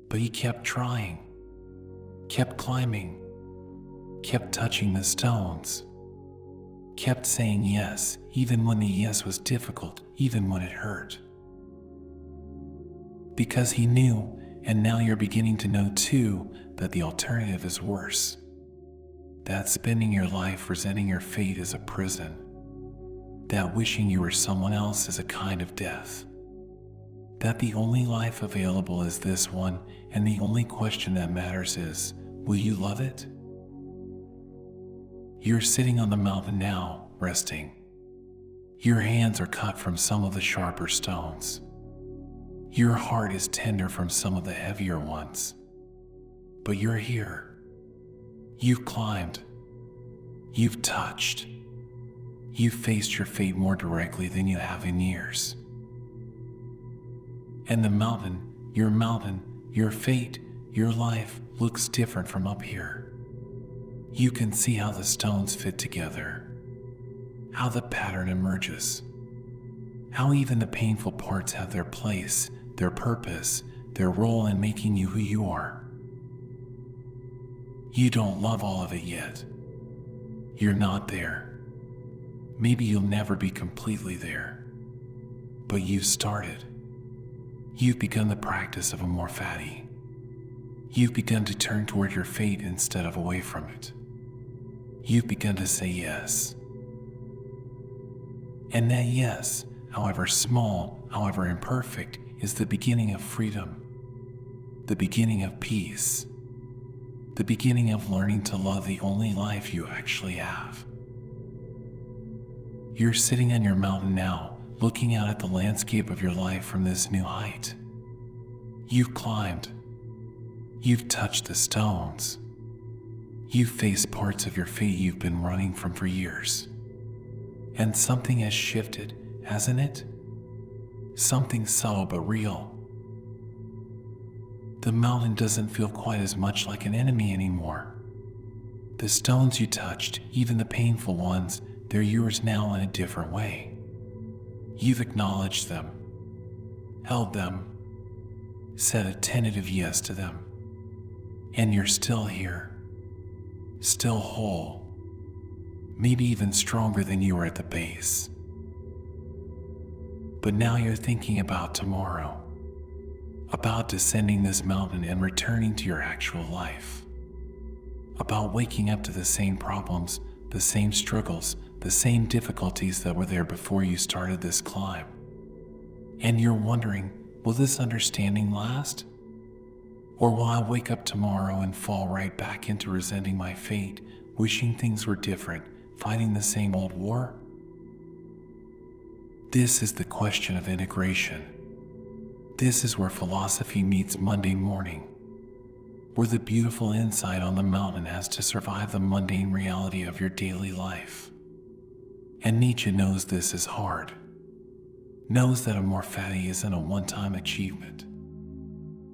But he kept trying, kept climbing, kept touching the stones, kept saying yes, even when the yes was difficult, even when it hurt. Because he knew, and now you're beginning to know too, that the alternative is worse. That spending your life resenting your fate is a prison. That wishing you were someone else is a kind of death. That the only life available is this one, and the only question that matters is, will you love it? You're sitting on the mountain now, resting. Your hands are cut from some of the sharper stones. Your heart is tender from some of the heavier ones. But you're here. You've climbed. You've touched. You've faced your fate more directly than you have in years. And the mountain, your fate, your life looks different from up here. You can see how the stones fit together, how the pattern emerges, how even the painful parts have their place, their purpose, their role in making you who you are. You don't love all of it yet. You're not there. Maybe you'll never be completely there. But you've started. You've begun the practice of Amor Fati. You've begun to turn toward your fate instead of away from it. You've begun to say yes. And that yes, however small, however imperfect, is the beginning of freedom, the beginning of peace, the beginning of learning to love the only life you actually have. You're sitting on your mountain now, looking out at the landscape of your life from this new height. You've climbed. You've touched the stones. You've faced parts of your fate you've been running from for years. And something has shifted, hasn't it? Something subtle but real. The mountain doesn't feel quite as much like an enemy anymore. The stones you touched, even the painful ones, they're yours now in a different way. You've acknowledged them, held them, said a tentative yes to them, and you're still here, still whole, maybe even stronger than you were at the base. But now you're thinking about tomorrow, about descending this mountain and returning to your actual life, about waking up to the same problems, the same struggles, the same difficulties that were there before you started this climb. And you're wondering, will this understanding last? Or will I wake up tomorrow and fall right back into resenting my fate, wishing things were different, fighting the same old war? This is the question of integration. This is where philosophy meets Monday morning, where the beautiful insight on the mountain has to survive the mundane reality of your daily life. And Nietzsche knows this is hard, knows that Amor Fati isn't a one-time achievement.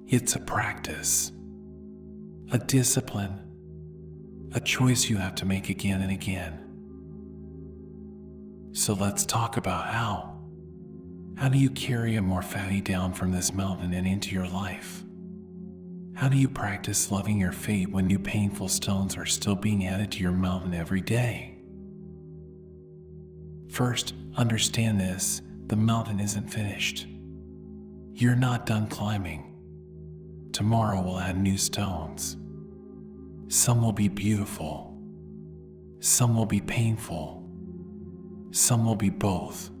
It's a practice, a discipline, a choice you have to make again and again. So let's talk about how. How do you carry Amor Fati down from this mountain and into your life? How do you practice loving your fate when new painful stones are still being added to your mountain every day? First, understand this: the mountain isn't finished. You're not done climbing. Tomorrow will add new stones. Some will be beautiful. Some will be painful. Some will be both.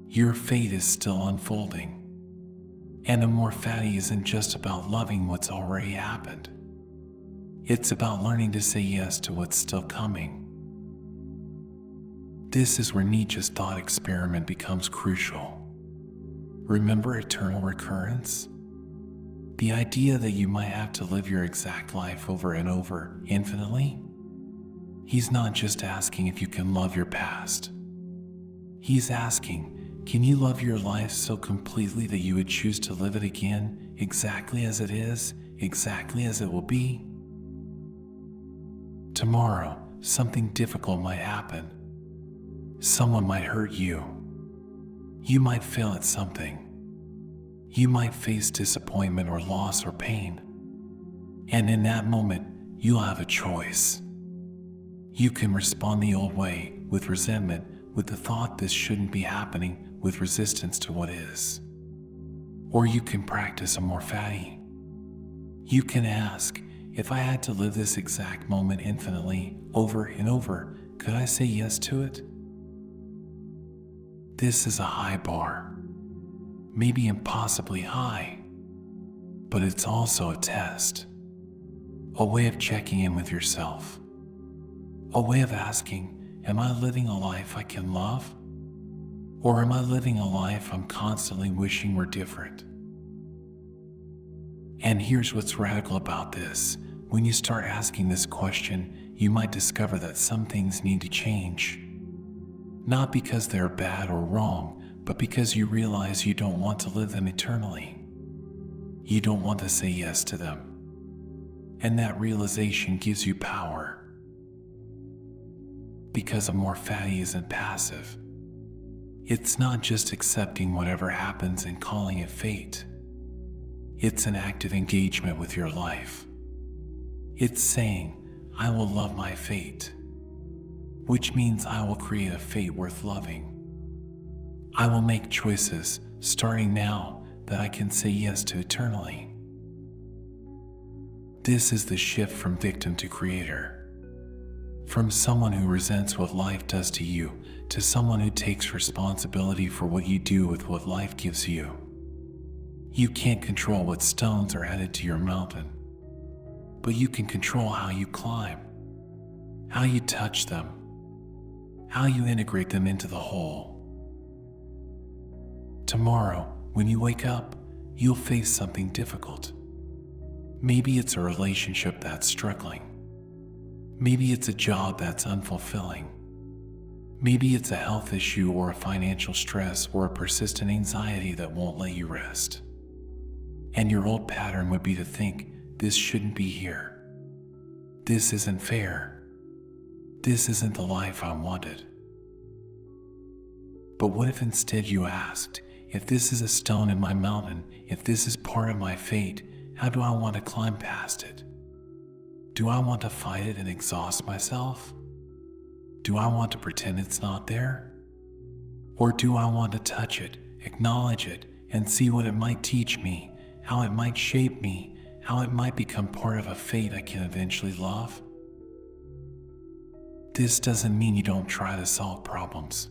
Your fate is still unfolding. And Amor Fati isn't just about loving what's already happened. It's about learning to say yes to what's still coming. This is where Nietzsche's thought experiment becomes crucial. Remember eternal recurrence? The idea that you might have to live your exact life over and over infinitely? He's not just asking if you can love your past. He's asking, can you love your life so completely that you would choose to live it again exactly as it is, exactly as it will be? Tomorrow, something difficult might happen. Someone might hurt you. You might fail at something. You might face disappointment or loss or pain. And in that moment, you'll have a choice. You can respond the old way, with resentment, with the thought this shouldn't be happening, with resistance to what is. Or you can practice Amor Fati. You can ask, if I had to live this exact moment infinitely, over and over, could I say yes to it? This is a high bar, maybe impossibly high, but it's also a test, a way of checking in with yourself, a way of asking, am I living a life I can love? Or am I living a life I'm constantly wishing were different? And here's what's radical about this. When you start asking this question, you might discover that some things need to change. Not because they're bad or wrong, but because you realize you don't want to live them eternally. You don't want to say yes to them. And that realization gives you power. Because Amor Fati isn't passive. It's not just accepting whatever happens and calling it fate. It's an active engagement with your life. It's saying, I will love my fate, which means I will create a fate worth loving. I will make choices, starting now, that I can say yes to eternally. This is the shift from victim to creator. From someone who resents what life does to you, to someone who takes responsibility for what you do with what life gives you. You can't control what stones are added to your mountain, but you can control how you climb, how you touch them, how you integrate them into the whole. Tomorrow, when you wake up, you'll face something difficult. Maybe it's a relationship that's struggling. Maybe it's a job that's unfulfilling. Maybe it's a health issue or a financial stress or a persistent anxiety that won't let you rest. And your old pattern would be to think, this shouldn't be here. This isn't fair. This isn't the life I wanted. But what if instead you asked, if this is a stone in my mountain, if this is part of my fate, how do I want to climb past it? Do I want to fight it and exhaust myself? Do I want to pretend it's not there? Or do I want to touch it, acknowledge it, and see what it might teach me, how it might shape me, how it might become part of a fate I can eventually love? This doesn't mean you don't try to solve problems.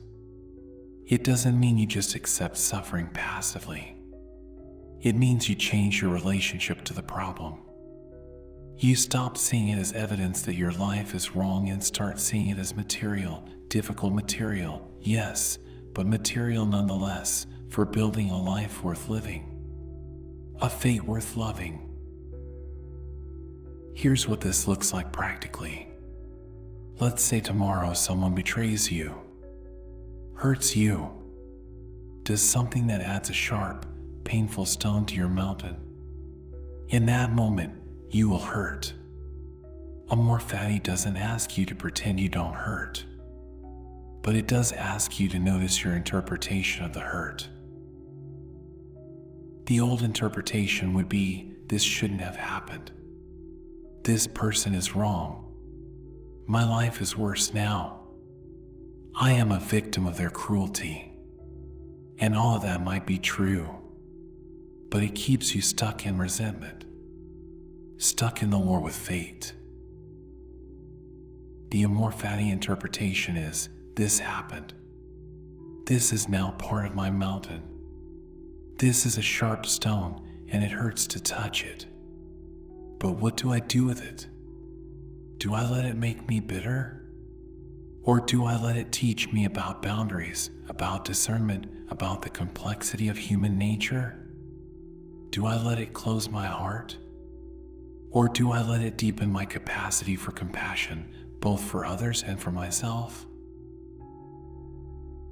It doesn't mean you just accept suffering passively. It means you change your relationship to the problem. You stop seeing it as evidence that your life is wrong and start seeing it as material, difficult material, yes, but material nonetheless, for building a life worth living, a fate worth loving. Here's what this looks like practically. Let's say tomorrow someone betrays you, hurts you, does something that adds a sharp, painful stone to your mountain. In that moment, you will hurt. Amor Fati doesn't ask you to pretend you don't hurt, but it does ask you to notice your interpretation of the hurt. The old interpretation would be, this shouldn't have happened. This person is wrong. My life is worse now. I am a victim of their cruelty. And all of that might be true, but it keeps you stuck in resentment, stuck in the war with fate. The Amor Fati interpretation is, this happened. This is now part of my mountain. This is a sharp stone, and it hurts to touch it. But what do I do with it? Do I let it make me bitter? Or do I let it teach me about boundaries, about discernment, about the complexity of human nature? Do I let it close my heart? Or do I let it deepen my capacity for compassion, both for others and for myself?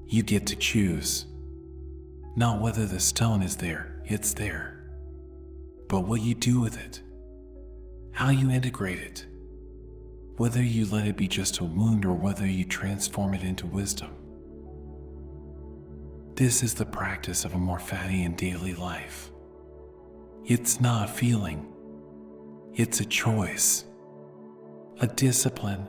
You get to choose. Not whether the stone is there, it's there, but what you do with it, how you integrate it, whether you let it be just a wound or whether you transform it into wisdom. This is the practice of Amor Fati in daily life. It's not a feeling, it's a choice, a discipline,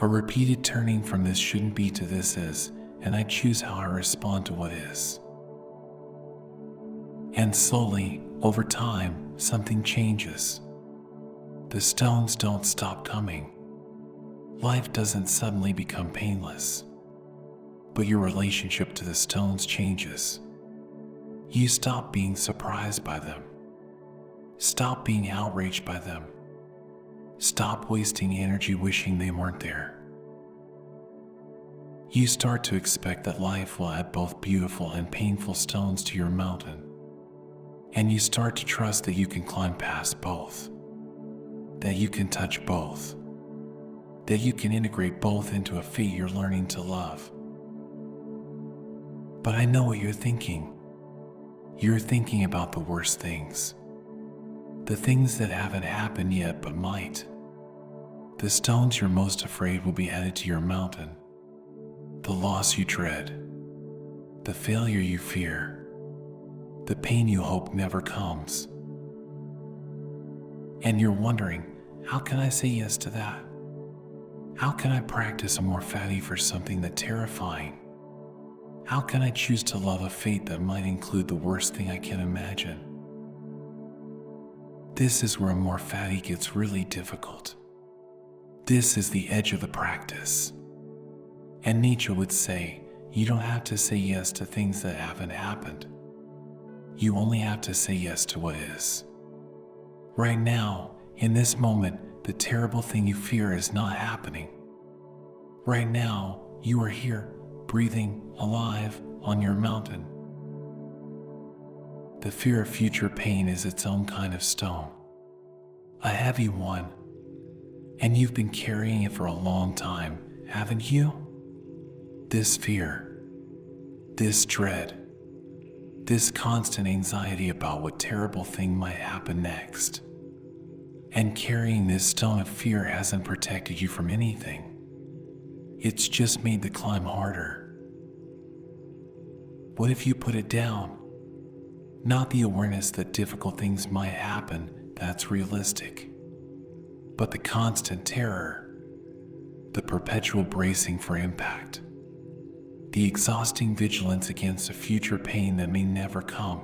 a repeated turning from this shouldn't be to this is, and I choose how I respond to what is. And slowly, over time, something changes. The stones don't stop coming. Life doesn't suddenly become painless, but your relationship to the stones changes. You stop being surprised by them. Stop being outraged by them. Stop wasting energy wishing they weren't there. You start to expect that life will add both beautiful and painful stones to your mountain. And you start to trust that you can climb past both. That you can touch both. That you can integrate both into a fate you're learning to love. But I know what you're thinking. You're thinking about the worst things. The things that haven't happened yet but might. The stones you're most afraid will be added to your mountain. The loss you dread. The failure you fear. The pain you hope never comes. And you're wondering, how can I say yes to that? How can I practice Amor Fati for something that's terrifying? How can I choose to love a fate that might include the worst thing I can imagine? This is where Amor Fati gets really difficult. This is the edge of the practice. And Nietzsche would say, you don't have to say yes to things that haven't happened. You only have to say yes to what is. Right now, in this moment, the terrible thing you fear is not happening. Right now, you are here, breathing, alive, on your mountain. The fear of future pain is its own kind of stone. A heavy one. And you've been carrying it for a long time, haven't you? This fear, this dread, this constant anxiety about what terrible thing might happen next. And carrying this stone of fear hasn't protected you from anything. It's just made the climb harder. What if you put it down? Not the awareness that difficult things might happen, that's realistic, but the constant terror, the perpetual bracing for impact, the exhausting vigilance against a future pain that may never come.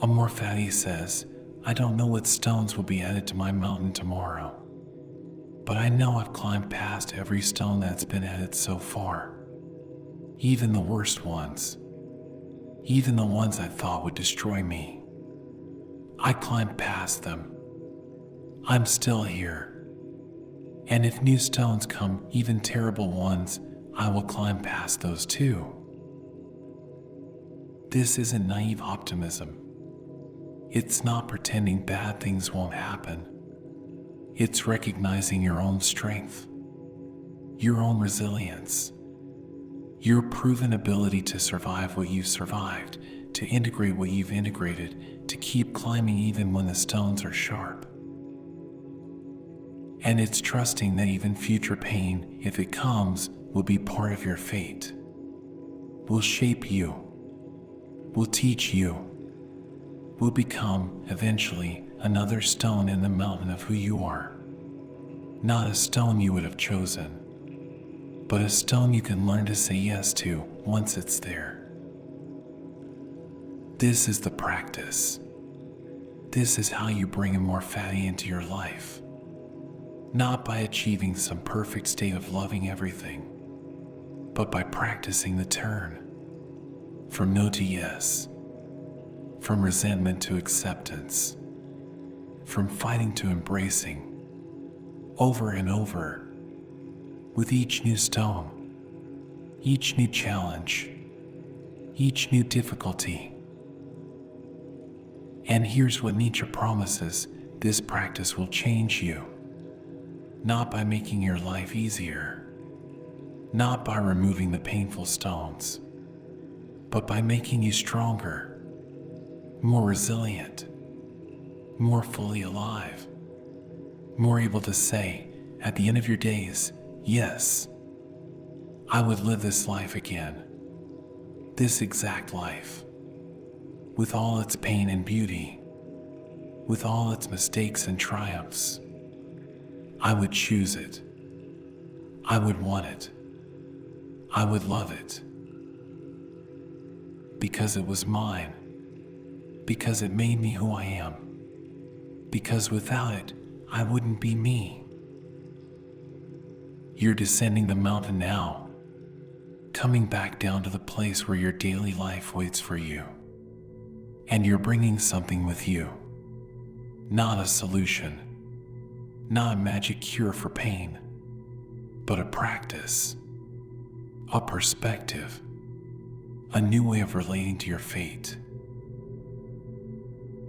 Amor Fati says, I don't know what stones will be added to my mountain tomorrow, but I know I've climbed past every stone that's been added so far, even the worst ones, even the ones I thought would destroy me. I climbed past them. I'm still here. And if new stones come, even terrible ones, I will climb past those too. This isn't naive optimism. It's not pretending bad things won't happen. It's recognizing your own strength, your own resilience, your proven ability to survive what you've survived, to integrate what you've integrated, to keep climbing even when the stones are sharp. And it's trusting that even future pain, if it comes, will be part of your fate, will shape you, will teach you, will become, eventually, another stone in the mountain of who you are. Not a stone you would have chosen, but a stone you can learn to say yes to once it's there. This is the practice. This is how you bring Amor Fati into your life. Not by achieving some perfect state of loving everything, but by practicing the turn from no to yes, from resentment to acceptance, from fighting to embracing, over and over, with each new stone, each new challenge, each new difficulty. And here's what Nietzsche promises: this practice will change you, not by making your life easier, not by removing the painful stones, but by making you stronger, more resilient, more fully alive, more able to say, at the end of your days, yes, I would live this life again, this exact life, with all its pain and beauty, with all its mistakes and triumphs. I would choose it. I would want it. I would love it. Because it was mine. Because it made me who I am. Because without it, I wouldn't be me. You're descending the mountain now, coming back down to the place where your daily life waits for you. And you're bringing something with you. Not a solution. Not a magic cure for pain, but a practice, a perspective, a new way of relating to your fate.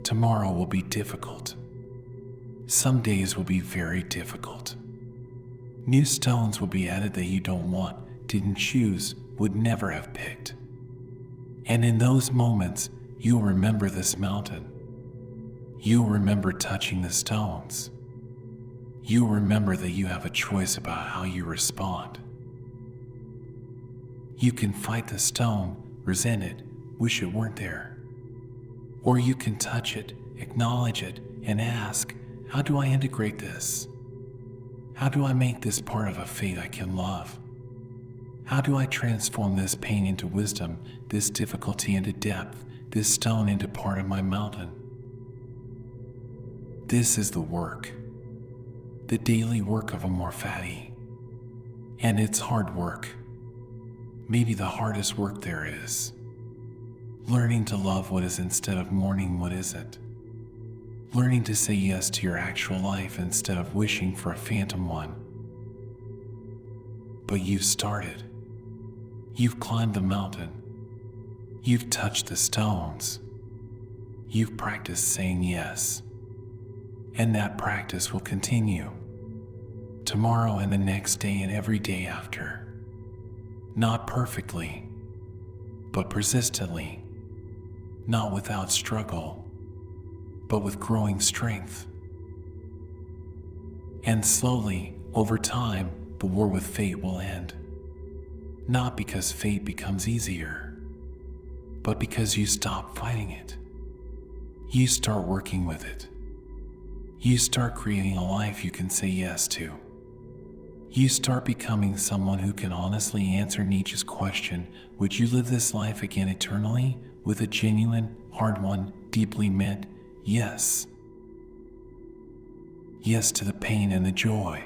Tomorrow will be difficult. Some days will be very difficult. New stones will be added that you don't want, didn't choose, would never have picked. And in those moments, you'll remember this mountain. You'll remember touching the stones. You'll remember that you have a choice about how you respond. You can fight the stone, resent it, wish it weren't there. Or you can touch it, acknowledge it, and ask, how do I integrate this? How do I make this part of a fate I can love? How do I transform this pain into wisdom, this difficulty into depth, this stone into part of my mountain? This is the work. The daily work of Amor Fati. And it's hard work. Maybe the hardest work there is. Learning to love what is instead of mourning what isn't. Learning to say yes to your actual life instead of wishing for a phantom one. But you've started. You've climbed the mountain. You've touched the stones. You've practiced saying yes. And that practice will continue. Tomorrow and the next day and every day after. Not perfectly, but persistently. Not without struggle, but with growing strength. And slowly, over time, the war with fate will end. Not because fate becomes easier, but because you stop fighting it. You start working with it. You start creating a life you can say yes to. You start becoming someone who can honestly answer Nietzsche's question, would you live this life again eternally, with a genuine, hard-won, deeply meant yes? Yes to the pain and the joy.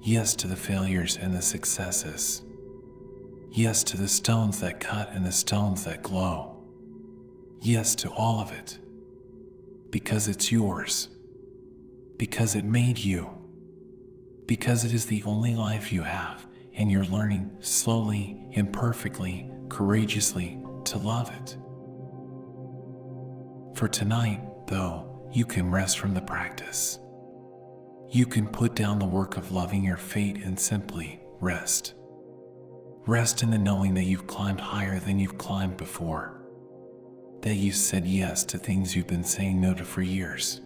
Yes to the failures and the successes. Yes to the stones that cut and the stones that glow. Yes to all of it. because it's yours, because it made you, because it is the only life you have, and you're learning slowly, imperfectly, courageously to love it. For tonight, though, you can rest from the practice. You can put down the work of loving your fate and simply rest. Rest in the knowing that you've climbed higher than you've climbed before. That you said yes to things you've been saying no to for years.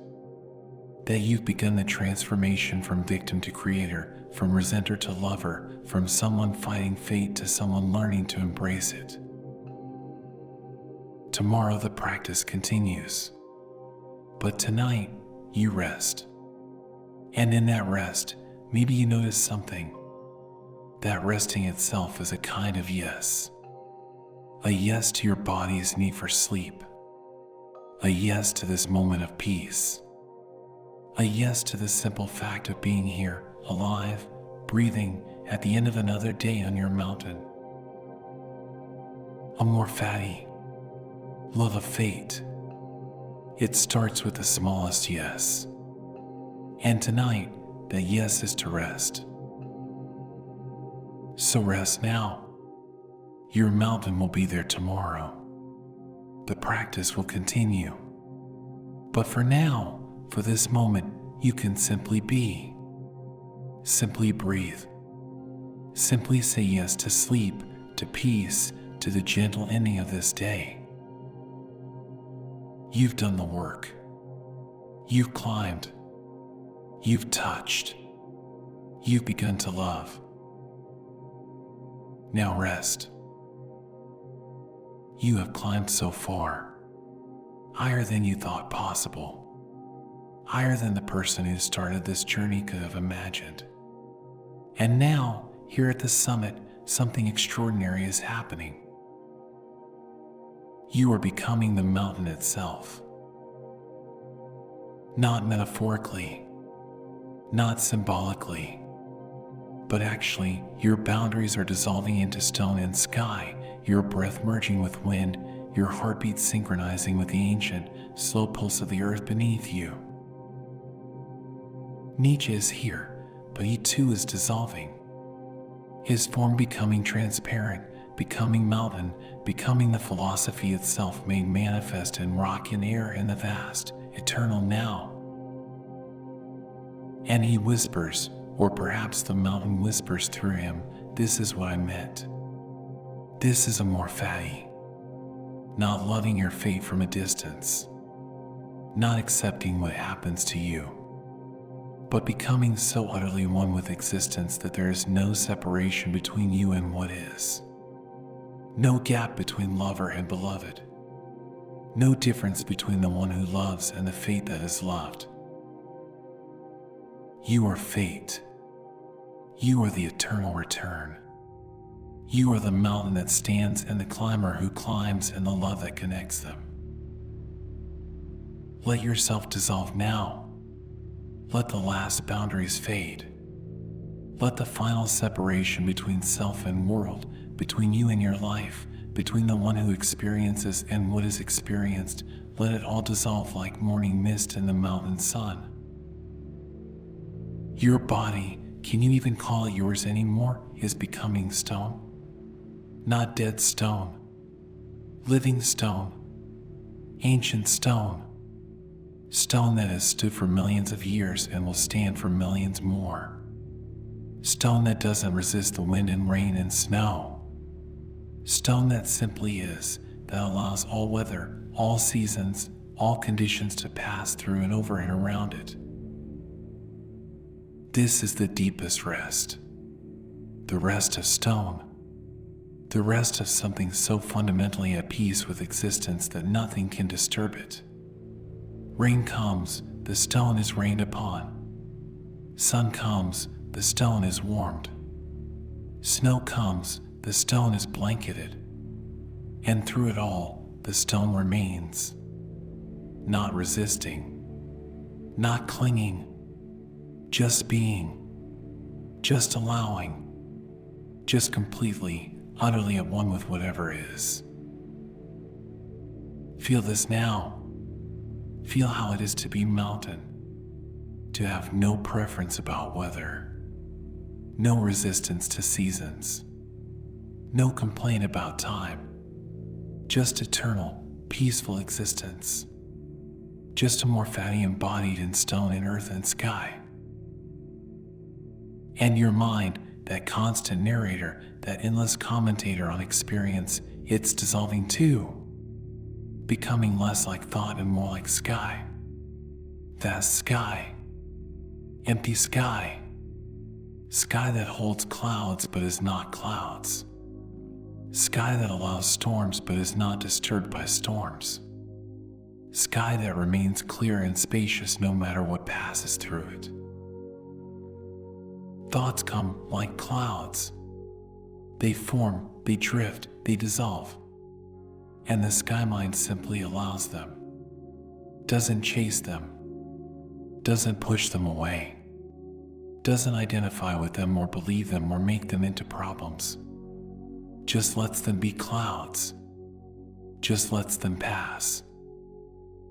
That you've begun the transformation from victim to creator, from resenter to lover, from someone fighting fate to someone learning to embrace it. Tomorrow the practice continues. But tonight, you rest. And in that rest, maybe you notice something. That resting itself is a kind of yes. A yes to your body's need for sleep. A yes to this moment of peace. A yes to the simple fact of being here, alive, breathing, at the end of another day on your mountain. Amor Fati. Love of fate. It starts with the smallest yes. And tonight, that yes is to rest. So rest now. Your mountain will be there tomorrow. The practice will continue. But for now, for this moment, you can simply be. Simply breathe. Simply say yes to sleep, to peace, to the gentle ending of this day. You've done the work. You've climbed. You've touched. You've begun to love. Now rest. You have climbed so far, higher than you thought possible, higher than the person who started this journey could have imagined. And now, here at the summit, something extraordinary is happening. You are becoming the mountain itself. Not metaphorically, not symbolically, but actually, your boundaries are dissolving into stone and sky, your breath merging with wind, your heartbeat synchronizing with the ancient, slow pulse of the earth beneath you. Nietzsche is here, but he too is dissolving. His form becoming transparent, becoming mountain, becoming the philosophy itself made manifest in rock and air in the vast, eternal now. And he whispers, or perhaps the mountain whispers through him, this is what I meant. This is Amor Fati. Not loving your fate from a distance. Not accepting what happens to you. But becoming so utterly one with existence that there is no separation between you and what is. No gap between lover and beloved. No difference between the one who loves and the fate that is loved. You are fate. You are the eternal return. You are the mountain that stands and the climber who climbs and the love that connects them. Let yourself dissolve now. Let the last boundaries fade. Let the final separation between self and world, between you and your life, between the one who experiences and what is experienced, let it all dissolve like morning mist in the mountain sun. Your body, can you even call it yours anymore, is becoming stone? Not dead stone. Living stone. Ancient stone. Stone that has stood for millions of years and will stand for millions more. Stone that doesn't resist the wind and rain and snow. Stone that simply is, that allows all weather, all seasons, all conditions to pass through and over and around it. This is the deepest rest. The rest of stone. The rest of something so fundamentally at peace with existence that nothing can disturb it. Rain comes, the stone is rained upon. Sun comes, the stone is warmed. Snow comes, the stone is blanketed. And through it all, the stone remains. Not resisting. Not clinging. Just being. Just allowing. Just completely, utterly at one with whatever is. Feel this now. Feel how it is to be mountain, to have no preference about weather, no resistance to seasons, no complaint about time, just eternal, peaceful existence, just Amor Fati embodied in stone and earth and sky. And your mind, that constant narrator, that endless commentator on experience, it's dissolving too, becoming less like thought and more like sky. Vast sky, empty sky, sky that holds clouds but is not clouds, sky that allows storms but is not disturbed by storms, sky that remains clear and spacious no matter what passes through it. Thoughts come like clouds. They form, they drift, they dissolve. And the sky mind simply allows them, doesn't chase them, doesn't push them away, doesn't identify with them or believe them or make them into problems. Just lets them be clouds, just lets them pass,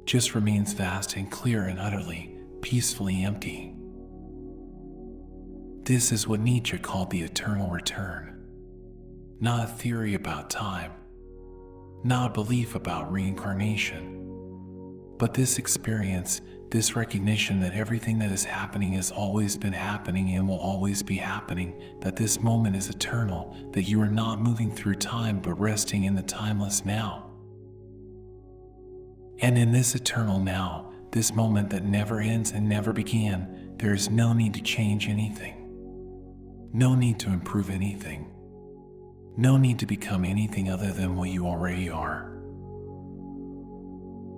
just remains vast and clear and utterly, peacefully empty. This is what Nietzsche called the eternal return. Not a theory about time, not a belief about reincarnation, but this experience, this recognition that everything that is happening has always been happening and will always be happening, that this moment is eternal, that you are not moving through time but resting in the timeless now. And in this eternal now, this moment that never ends and never began, there is no need to change anything. No need to improve anything. No need to become anything other than what you already are.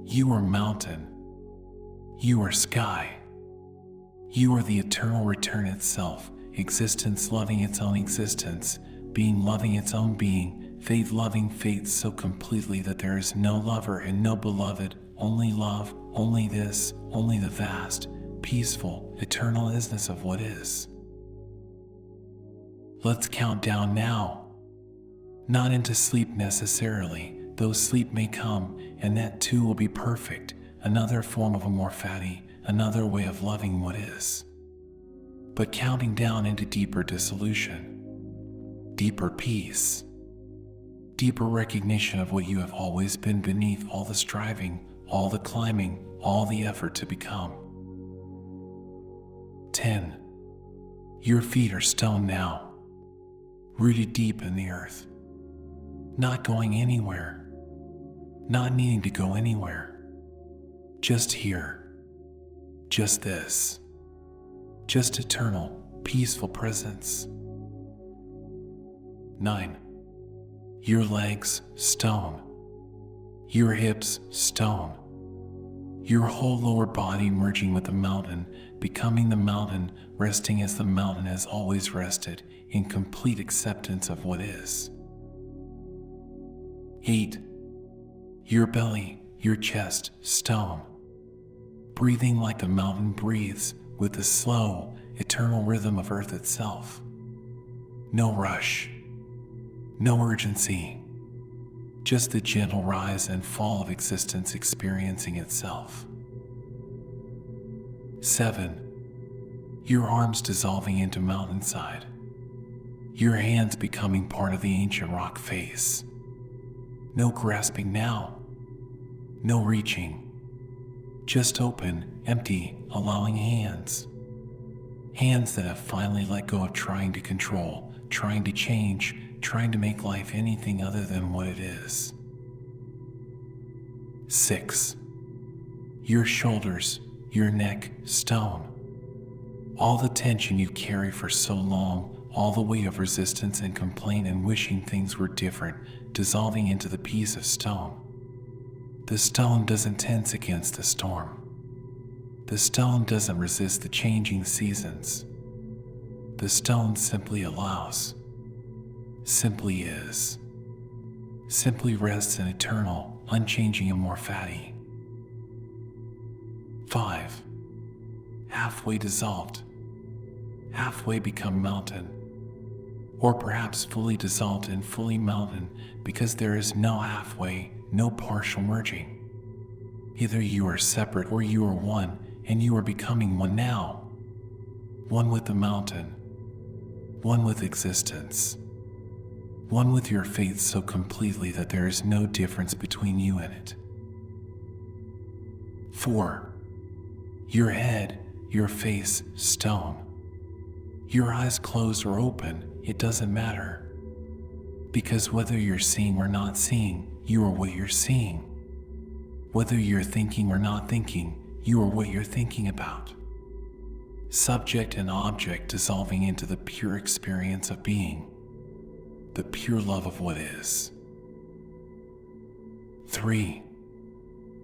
You are mountain. You are sky. You are the eternal return itself, existence loving its own existence, being loving its own being, fate loving fate so completely that there is no lover and no beloved, only love, only this, only the vast, peaceful, eternal isness of what is. Let's count down now. Not into sleep necessarily, though sleep may come, and that too will be perfect, another form of Amor Fati, another way of loving what is. But counting down into deeper dissolution, deeper peace, deeper recognition of what you have always been beneath all the striving, all the climbing, all the effort to become. 10. Your feet are stone now, rooted deep in the earth, not going anywhere, not needing to go anywhere, just here, just this, just eternal, peaceful presence. 9. Your legs, stone, your hips, stone, your whole lower body merging with the mountain, becoming the mountain, resting as the mountain has always rested, in complete acceptance of what is. 8. Your belly, your chest, stone, breathing like the mountain breathes, with the slow, eternal rhythm of earth itself. No rush, no urgency, just the gentle rise and fall of existence experiencing itself. 7. Your arms dissolving into mountainside, your hands becoming part of the ancient rock face. No grasping now, no reaching, just open, empty, allowing hands. Hands that have finally let go of trying to control, trying to change, trying to make life anything other than what it is. 6. Your shoulders, your neck, stone. All the tension you carry for so long, all the weight of resistance and complaint and wishing things were different, dissolving into the piece of stone. The stone doesn't tense against the storm. The stone doesn't resist the changing seasons. The stone simply allows, simply is, simply rests in eternal, unchanging Amor Fati. 5. Halfway dissolved, halfway become mountain, or perhaps fully dissolved and fully mountain, because there is no halfway, no partial merging. Either you are separate or you are one, and you are becoming one now. One with the mountain. One with existence. One with your faith so completely that there is no difference between you and it. 4. Your head, your face, stone. Your eyes closed or open, it doesn't matter. Because whether you're seeing or not seeing, you are what you're seeing. Whether you're thinking or not thinking, you are what you're thinking about. Subject and object dissolving into the pure experience of being. The pure love of what is. 3.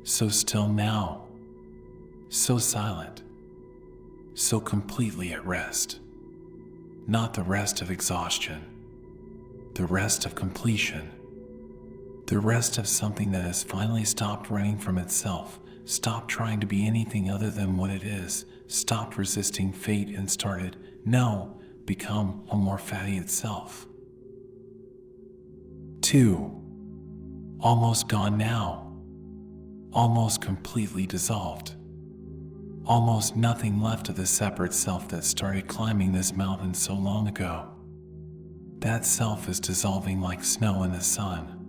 So still now. So silent. So completely at rest. Not the rest of exhaustion. The rest of completion. The rest of something that has finally stopped running from itself, stopped trying to be anything other than what it is, stopped resisting fate and started, become Amor Fati itself. 2. Almost gone now. Almost completely dissolved. Almost nothing left of the separate self that started climbing this mountain so long ago. That self is dissolving like snow in the sun.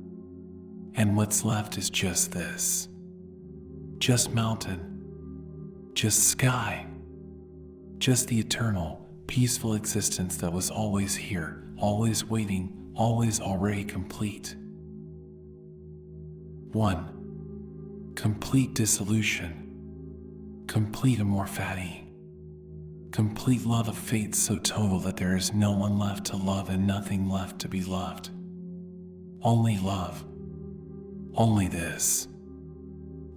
And what's left is just this. Just mountain. Just sky. Just the eternal, peaceful existence that was always here, always waiting, always already complete. 1. Complete dissolution. Complete Amor Fati. Complete love of fate so total that there is no one left to love and nothing left to be loved. Only love. Only this.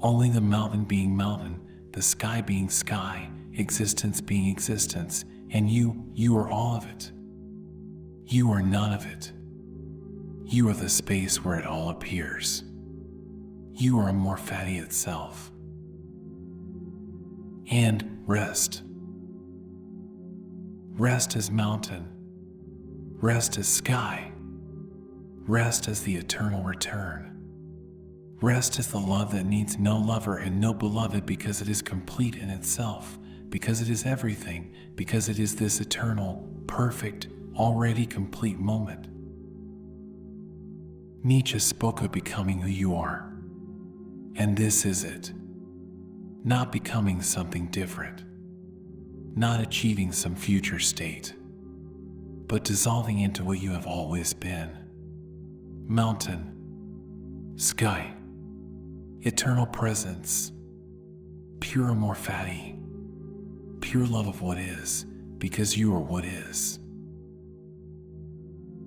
Only the mountain being mountain, the sky being sky, existence being existence, and you are all of it. You are none of it. You are the space where it all appears. You are Amor Fati itself. And rest. Rest as mountain. Rest as sky. Rest as the eternal return. Rest is the love that needs no lover and no beloved because it is complete in itself, because it is everything, because it is this eternal, perfect, already complete moment. Nietzsche spoke of becoming who you are. And this is it. Not becoming something different. Not achieving some future state. But dissolving into what you have always been. Mountain. Sky. Eternal presence, pure Amor Fati, pure love of what is, because you are what is.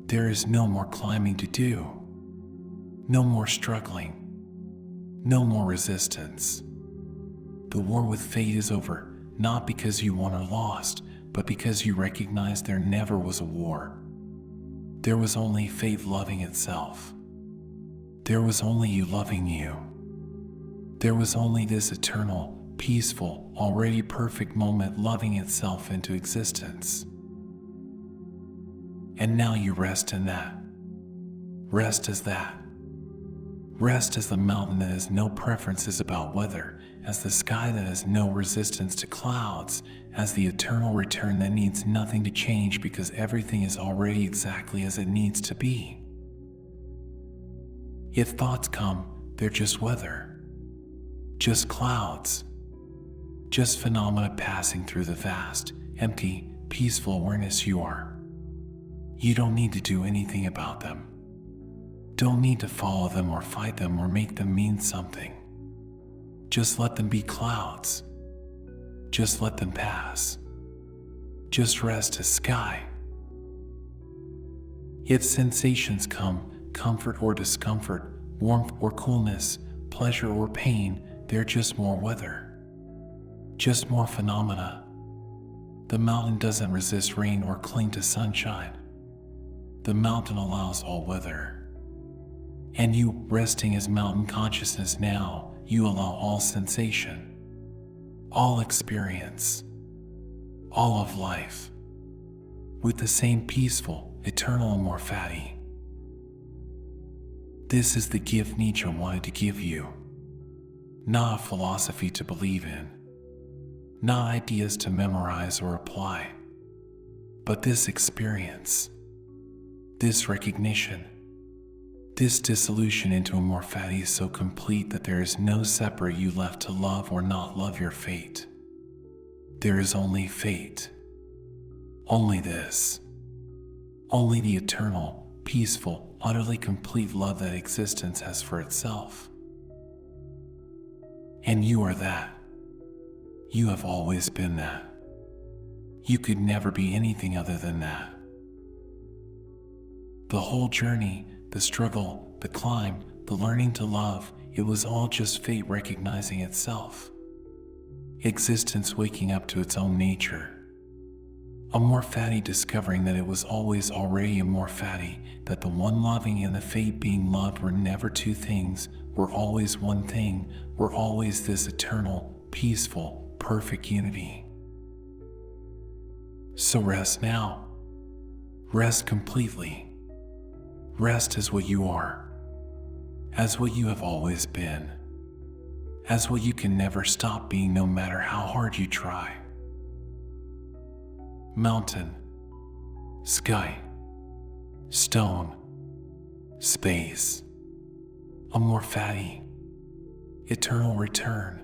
There is no more climbing to do, no more struggling, no more resistance. The war with fate is over, not because you won or lost, but because you recognize there never was a war. There was only fate loving itself. There was only you loving you. There was only this eternal, peaceful, already perfect moment loving itself into existence. And now you rest in that. Rest as that. Rest as the mountain that has no preferences about weather, as the sky that has no resistance to clouds, as the eternal return that needs nothing to change because everything is already exactly as it needs to be. If thoughts come, they're just weather. Just clouds. Just phenomena passing through the vast, empty, peaceful awareness you are. You don't need to do anything about them. Don't need to follow them or fight them or make them mean something. Just let them be clouds. Just let them pass. Just rest as sky. If sensations come, comfort or discomfort, warmth or coolness, pleasure or pain, they're just more weather. Just more phenomena. The mountain doesn't resist rain or cling to sunshine. The mountain allows all weather. And you, resting as mountain consciousness now, you allow all sensation, all experience, all of life, with the same peaceful, eternal Amor Fati. This is the gift Nietzsche wanted to give you. not a philosophy to believe in, not ideas to memorize or apply, but this experience, this recognition, this dissolution into Amor Fati is so complete that there is no separate you left to love or not love your fate. There is only fate. Only this. Only the eternal, peaceful, utterly complete love that existence has for itself. And you are that. You have always been that. You could never be anything other than that. The whole journey, the struggle, the climb, the learning to love, it was all just fate recognizing itself. Existence waking up to its own nature. Amor Fati discovering that it was always already Amor Fati, that the one loving and the fate being loved were never two things, were always one thing, were always this eternal, peaceful, perfect unity. So rest now. Rest completely. Rest as what you are, as what you have always been, as what you can never stop being no matter how hard you try. Mountain, sky, stone, space, Amor Fati, eternal return,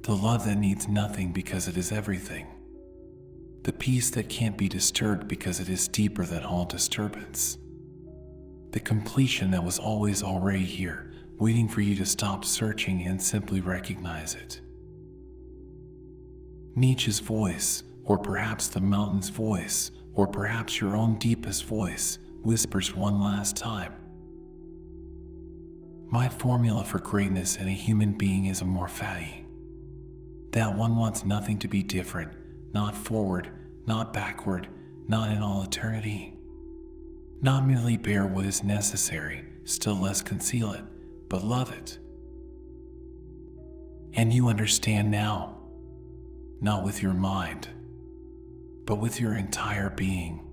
the love that needs nothing because it is everything, the peace that can't be disturbed because it is deeper than all disturbance. The completion that was always already here, waiting for you to stop searching and simply recognize it. Nietzsche's voice, or perhaps the mountain's voice, or perhaps your own deepest voice, whispers one last time. My formula for greatness in a human being is Amor Fati. That one wants nothing to be different, not forward, not backward, not in all eternity. Not merely bear what is necessary, still less conceal it, but love it. And you understand now, not with your mind, but with your entire being.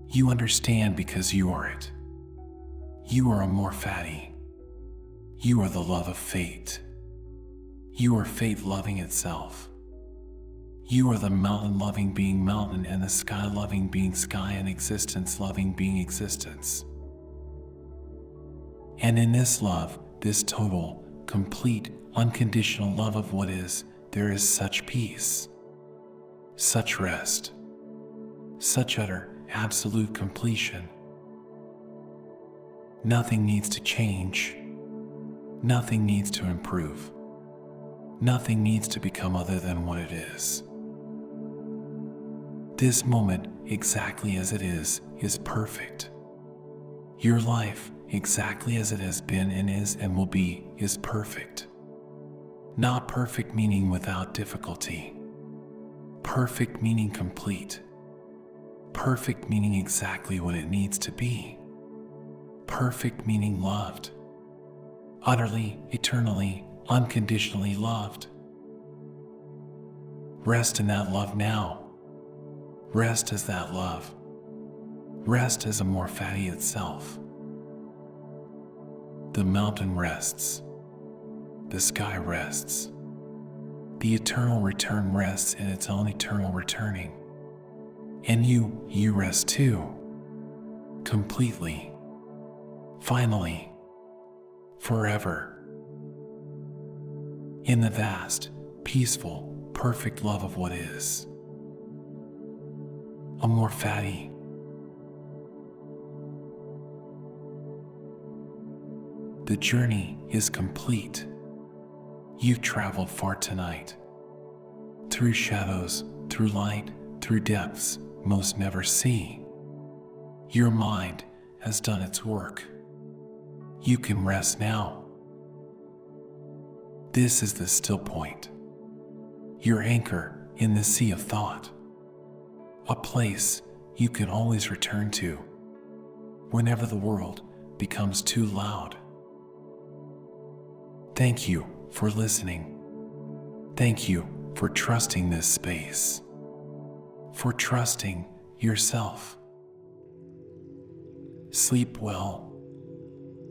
You understand because you are it. You are Amor Fati. You are the love of fate. You are fate loving itself. You are the mountain loving being mountain and the sky loving being sky and existence loving being existence. And in this love, this total, complete, unconditional love of what is, there is such peace, such rest, such utter, absolute completion. Nothing needs to change. Nothing needs to improve. Nothing needs to become other than what it is. This moment, exactly as it is perfect. Your life, exactly as it has been and is and will be, is perfect. Not perfect meaning without difficulty. Perfect meaning complete. Perfect meaning exactly what it needs to be. Perfect meaning loved. Utterly, eternally, unconditionally loved. Rest in that love now. Rest as that love. Rest as Amor Fati itself. The mountain rests. The sky rests. The eternal return rests in its own eternal returning. And you rest too. Completely. Finally. Forever. In the vast, peaceful, perfect love of what is. Amor Fati. The journey is complete. You've traveled far tonight. Through shadows, through light, through depths most never see. Your mind has done its work. You can rest now. This is the Stillpoint. Your anchor in the sea of thought. A place you can always return to whenever the world becomes too loud. Thank you for listening. Thank you for trusting this space. For trusting yourself. Sleep well.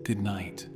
Good night.